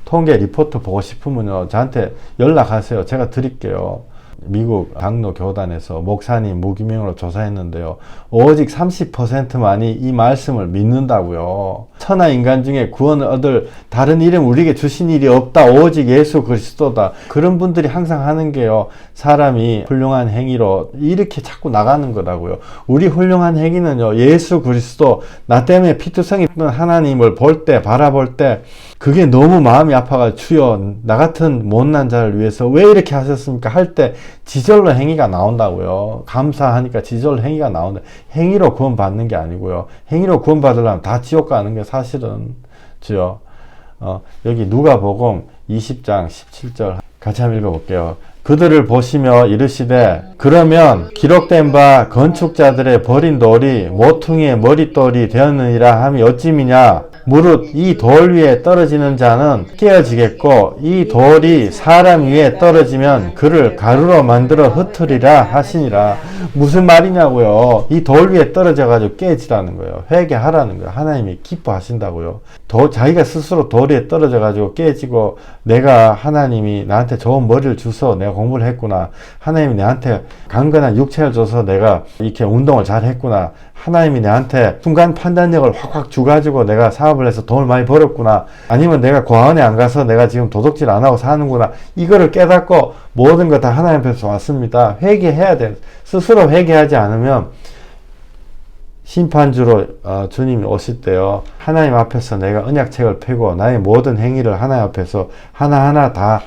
통계 리포트 보고 싶으면요, 저한테 연락하세요. 제가 드릴게요. 미국 장로 교단에서 목사님 무기명으로 조사했는데요. 오직 30%만이 이 말씀을 믿는다고요. 천하 인간 중에 구원을 얻을 다른 이름 우리에게 주신 일이 없다. 오직 예수 그리스도다. 그런 분들이 항상 하는 게요. 사람이 훌륭한 행위로 이렇게 자꾸 나가는 거라고요. 우리 훌륭한 행위는요. 예수 그리스도 나 때문에 피투성이 있던 하나님을 바라볼 때 그게 너무 마음이 아파가지고 주여 나 같은 못난 자를 위해서 왜 이렇게 하셨습니까? 할 때 지절로 행위가 나온다고요. 감사하니까 지절로 행위가 나온다. 행위로 구원 받는 게 아니고요. 행위로 구원 받으려면 다 지옥 가는 게 사실은 주요. 여기 누가복음 20장 17절 같이 한번 읽어볼게요. 그들을 보시며 이르시되 그러면 기록된 바 건축자들의 버린 돌이 모퉁이의 머릿돌이 되었느니라 함이 어찌미냐. 무릇 이 돌 위에 떨어지는 자는 깨어지겠고 이 돌이 사람 위에 떨어지면 그를 가루로 만들어 흩으리라 하시니라. 무슨 말이냐고요. 이 돌 위에 떨어져 가지고 깨지라는 거예요. 회개하라는 거예요. 하나님이 기뻐하신다고요. 자기가 스스로 돌 위에 떨어져 가지고 깨지고 내가 하나님이 나한테 좋은 머리를 주서 내가 공부를 했구나. 하나님이 나한테 강건한 육체를 줘서 내가 이렇게 운동을 잘 했구나. 하나님이 나한테 순간 판단력을 확확 주가지고 내가 사업을 해서 돈을 많이 벌었구나. 아니면 내가 고아원에 안 가서 내가 지금 도둑질 안 하고 사는구나. 이거를 깨닫고 모든 거 다 하나님 앞에서 왔습니다. 회개해야 돼. 스스로 회개하지 않으면 심판주로 주님이 오실 때요. 하나님 앞에서 내가 언약책을 펴고 나의 모든 행위를 하나님 앞에서 하나하나 다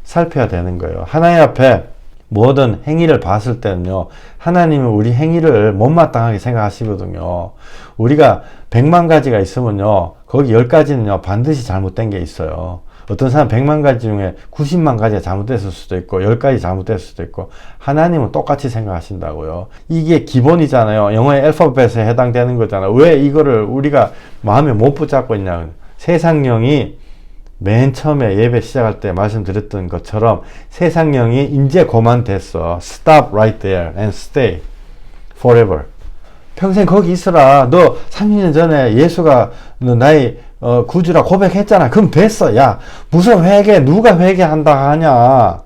살펴야 되는 거예요. 하나님 앞에 모든 행위를 봤을 때는요, 하나님은 우리 행위를 못마땅하게 생각하시거든요. 우리가 100만 가지가 있으면요, 거기 10가지는요, 반드시 잘못된 게 있어요. 어떤 사람 100만 가지 중에 90만 가지가 잘못됐을 수도 있고 10가지 잘못됐을 수도 있고, 하나님은 똑같이 생각하신다고요. 이게 기본이잖아요. 영어의 알파벳에 해당되는 거잖아요. 왜 이거를 우리가 마음에 못 붙잡고 있냐. 세상령이 맨 처음에 예배 시작할 때 말씀드렸던 것처럼 세상령이 이제 그만됐어. Stop right there and stay forever. 평생 거기 있어라. 너 30년 전에 예수가 너 나의 구주라 고백했잖아. 그럼 됐어. 야, 무슨 회개, 누가 회개한다 하냐.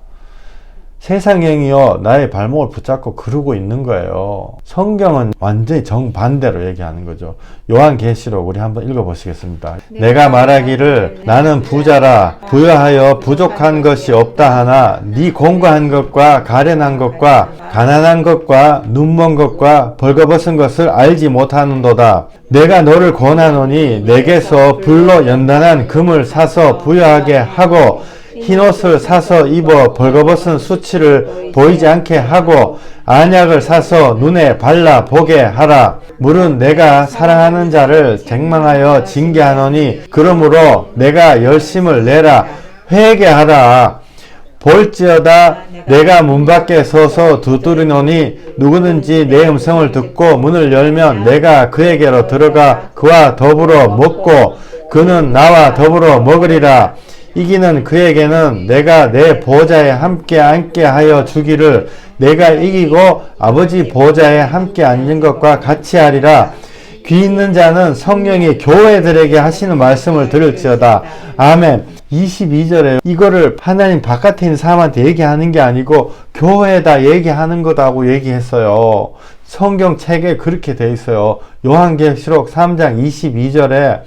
세상형이요, 나의 발목을 붙잡고 그러고 있는 거예요. 성경은 완전히 정반대로 얘기하는 거죠. 요한계시록 우리 한번 읽어보시겠습니다. 내가 말하기를 나는 부자라 부여하여 부족한 것이 없다 하나 네 공고한 것과 가련한 것과 가난한 것과 눈먼 것과 벌거벗은 것을 알지 못하는도다. 내가 너를 권하노니 내게서 불로 연단한 금을 사서 부여하게 하고 흰옷을 사서 입어 벌거벗은 수치를 보이지 않게 하고 안약을 사서 눈에 발라 보게 하라. 물은 내가 사랑하는 자를 책망하여 징계하노니 그러므로 내가 열심을 내라. 회개하라. 볼지어다 내가 문 밖에 서서 두드리노니 누구든지 내 음성을 듣고 문을 열면 내가 그에게로 들어가 그와 더불어 먹고 그는 나와 더불어 먹으리라. 이기는 그에게는 내가 내 보좌에 함께 앉게 하여 주기를 내가 이기고 아버지 보좌에 함께 앉은 것과 같이 하리라. 귀 있는 자는 성령이 교회들에게 하시는 말씀을 들을지어다. 아멘. 22절에 이거를 하나님 바깥에 있는 사람한테 얘기하는 게 아니고 교회에다 얘기하는 거다고 얘기했어요. 성경책에 그렇게 돼 있어요. 요한계시록 3장 22절에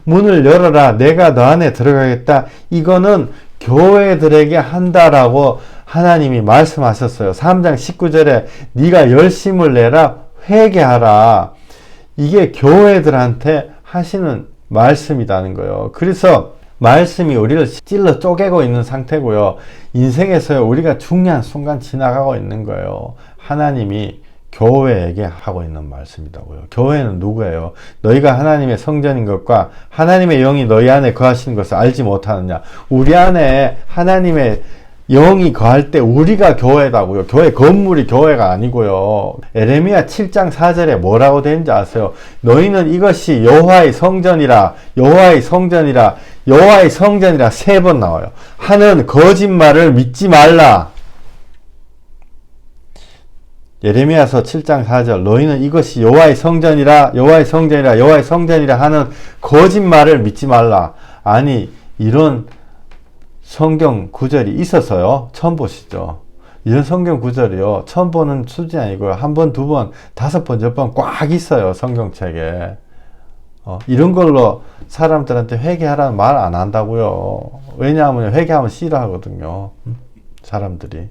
문을 열어라. 내가 너 안에 들어가겠다. 이거는 교회들에게 한다라고 하나님이 말씀하셨어요. 3장 19절에 네가 열심을 내라. 회개하라. 이게 교회들한테 하시는 말씀이라는 거예요. 그래서 말씀이 우리를 찔러 쪼개고 있는 상태고요. 인생에서 우리가 중요한 순간 지나가고 있는 거예요. 하나님이 교회에게 하고 있는 말씀이라고요. 교회는 누구예요? 너희가 하나님의 성전인 것과 하나님의 영이 너희 안에 거하시는 것을 알지 못하느냐. 우리 안에 하나님의 영이 거할 때 우리가 교회다고요. 교회 건물이 교회가 아니고요. 에레미야 7장 4절에 뭐라고 되는지 아세요? 너희는 이것이 여호와의 성전이라 여호와의 성전이라 여호와의 성전이라 3번 나와요. 하는 거짓말을 믿지 말라. 예레미야서 7장 4절 너희는 이것이 여호와의 성전이라 여호와의 성전이라 여호와의 성전이라 하는 거짓말을 믿지 말라. 아니 이런 성경 구절이 있어서요. 처음 보시죠. 이런 성경 구절이요. 처음 보는 수준이 아니고요. 한 번, 두 번, 5번, 10번 꽉 있어요. 성경책에. 이런 걸로 사람들한테 회개하라는 말 안 한다고요. 왜냐하면 회개하면 싫어하거든요. 사람들이.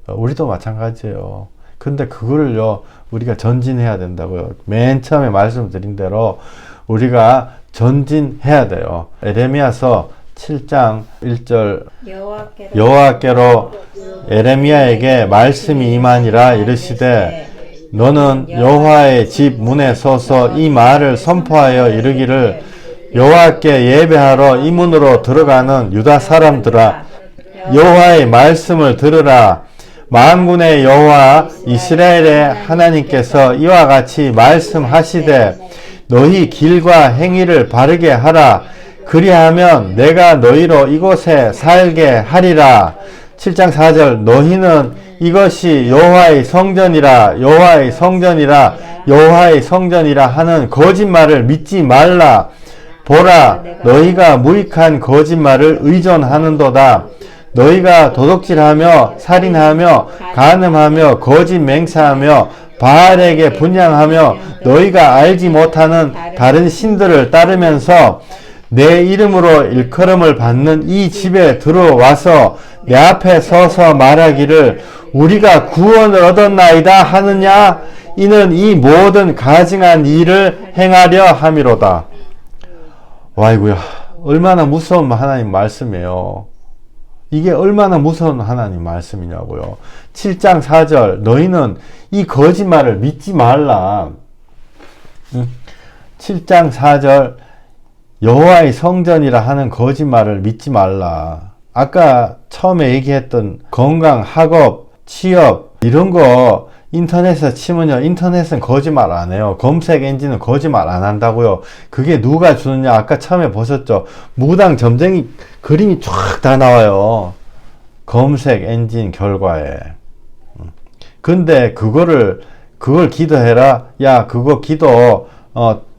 우리도 마찬가지예요. 근데 그거를요, 우리가 전진해야 된다고요. 맨 처음에 말씀드린 대로 우리가 전진해야 돼요. 에레미야서 7장 1절 여호와께로 에레미야에게 말씀이 임하니라 이르시되 너는 여호와의 집 문에 서서 이 말을 선포하여 이르기를 여호와께 예배하러 이 문으로 들어가는 유다 사람들아 여호와의 말씀을 들으라. 만군의 여호와 이스라엘의 하나님께서 이와 같이 말씀하시되 너희 길과 행위를 바르게 하라. 그리하면 내가 너희로 이곳에 살게 하리라. 7장 4절 너희는 이것이 여호와의 성전이라 여호와의 성전이라 여호와의 성전이라 하는 거짓말을 믿지 말라. 보라 너희가 무익한 거짓말을 의존하는도다. 너희가 도둑질하며 살인하며 간음하며 거짓 맹세하며 바알에게 분향하며 너희가 알지 못하는 다른 신들을 따르면서 내 이름으로 일컬음을 받는 이 집에 들어와서 내 앞에 서서 말하기를 우리가 구원을 얻었나이다 하느냐. 이는 이 모든 가증한 일을 행하려 함이로다. 와이구야 얼마나 무서운 하나님 말씀이에요. 이게 얼마나 무서운 하나님 말씀이냐고요. 7장 4절 너희는 이 거짓말을 믿지 말라. 7장 4절 여호와의 성전이라 하는 거짓말을 믿지 말라. 아까 처음에 얘기했던 건강, 학업, 취업 이런 거 인터넷에 치면요. 인터넷은 거짓말 안 해요. 검색 엔진은 거짓말 안 한다고요. 그게 누가 주느냐. 아까 처음에 보셨죠. 무당 점쟁이 그림이 쫙 다 나와요. 검색 엔진 결과에. 근데 그걸 기도해라. 야, 그거 기도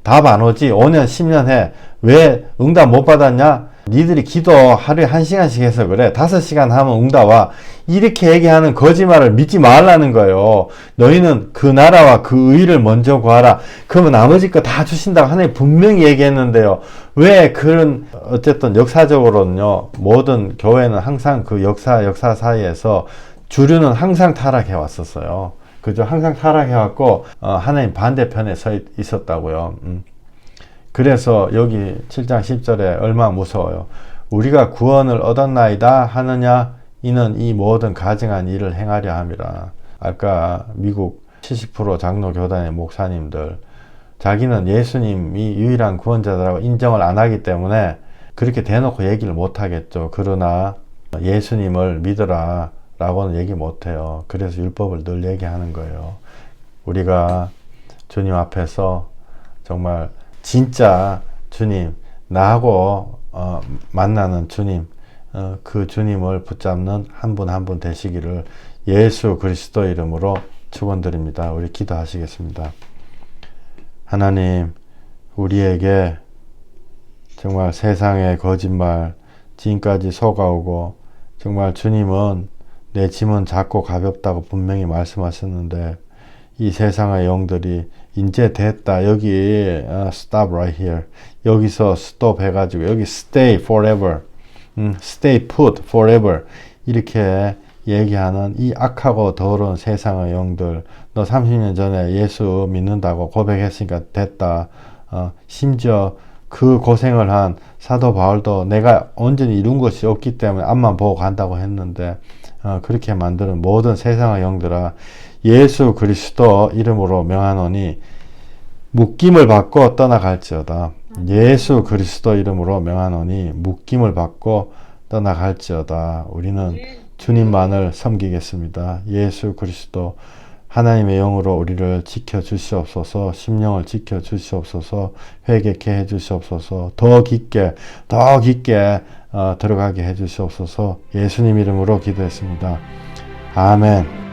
답 안 오지. 5년 10년 해. 왜 응답 못 받았냐? 니들이 기도 하루에 1시간씩 해서 그래. 5시간 하면 응답 와. 이렇게 얘기하는 거짓말을 믿지 말라는 거예요. 너희는 그 나라와 그 의를 먼저 구하라. 그러면 나머지 거 다 주신다고 하나님 분명히 얘기했는데요. 왜 그런 어쨌든 역사적으로는요. 모든 교회는 항상 그 역사 사이에서 주류는 항상 타락해 왔었어요. 그죠? 항상 타락해 왔고 하나님 반대편에 서 있었다고요. 그래서 여기 7장 10절에 얼마나 무서워요. 우리가 구원을 얻었나이다 하느냐 이는 이 모든 가증한 일을 행하려 함이라. 아까 미국 70% 장로 교단의 목사님들 자기는 예수님이 유일한 구원자라고 인정을 안 하기 때문에 그렇게 대놓고 얘기를 못 하겠죠. 그러나 예수님을 믿어라 라고는 얘기 못 해요. 그래서 율법을 늘 얘기하는 거예요. 우리가 주님 앞에서 정말 진짜 주님, 나하고 만나는 주님, 그 주님을 붙잡는 한 분 한 분 되시기를 예수 그리스도 이름으로 축원드립니다. 우리 기도하시겠습니다. 하나님, 우리에게 정말 세상의 거짓말, 지금까지 속아오고 정말 주님은 내 짐은 작고 가볍다고 분명히 말씀하셨는데 이 세상의 영들이 이제 됐다. 여기 stop right here. 여기서 stop 해가지고 여기 stay forever. stay put forever. 이렇게 얘기하는 이 악하고 더러운 세상의 영들. 너 30년 전에 예수 믿는다고 고백했으니까 됐다. 심지어 그 고생을 한 사도 바울도 내가 온전히 이룬 것이 없기 때문에 앞만 보고 간다고 했는데 그렇게 만드는 모든 세상의 영들아 예수 그리스도 이름으로 명하노니 묶임을 받고 떠나갈지어다. 예수 그리스도 이름으로 명하노니 묶임을 받고 떠나갈지어다. 우리는 주님만을 섬기겠습니다. 예수 그리스도 하나님의 영으로 우리를 지켜주시옵소서. 심령을 지켜주시옵소서. 회개케 해주시옵소서. 더 깊게 들어가게 해주시옵소서. 예수님 이름으로 기도했습니다. 아멘.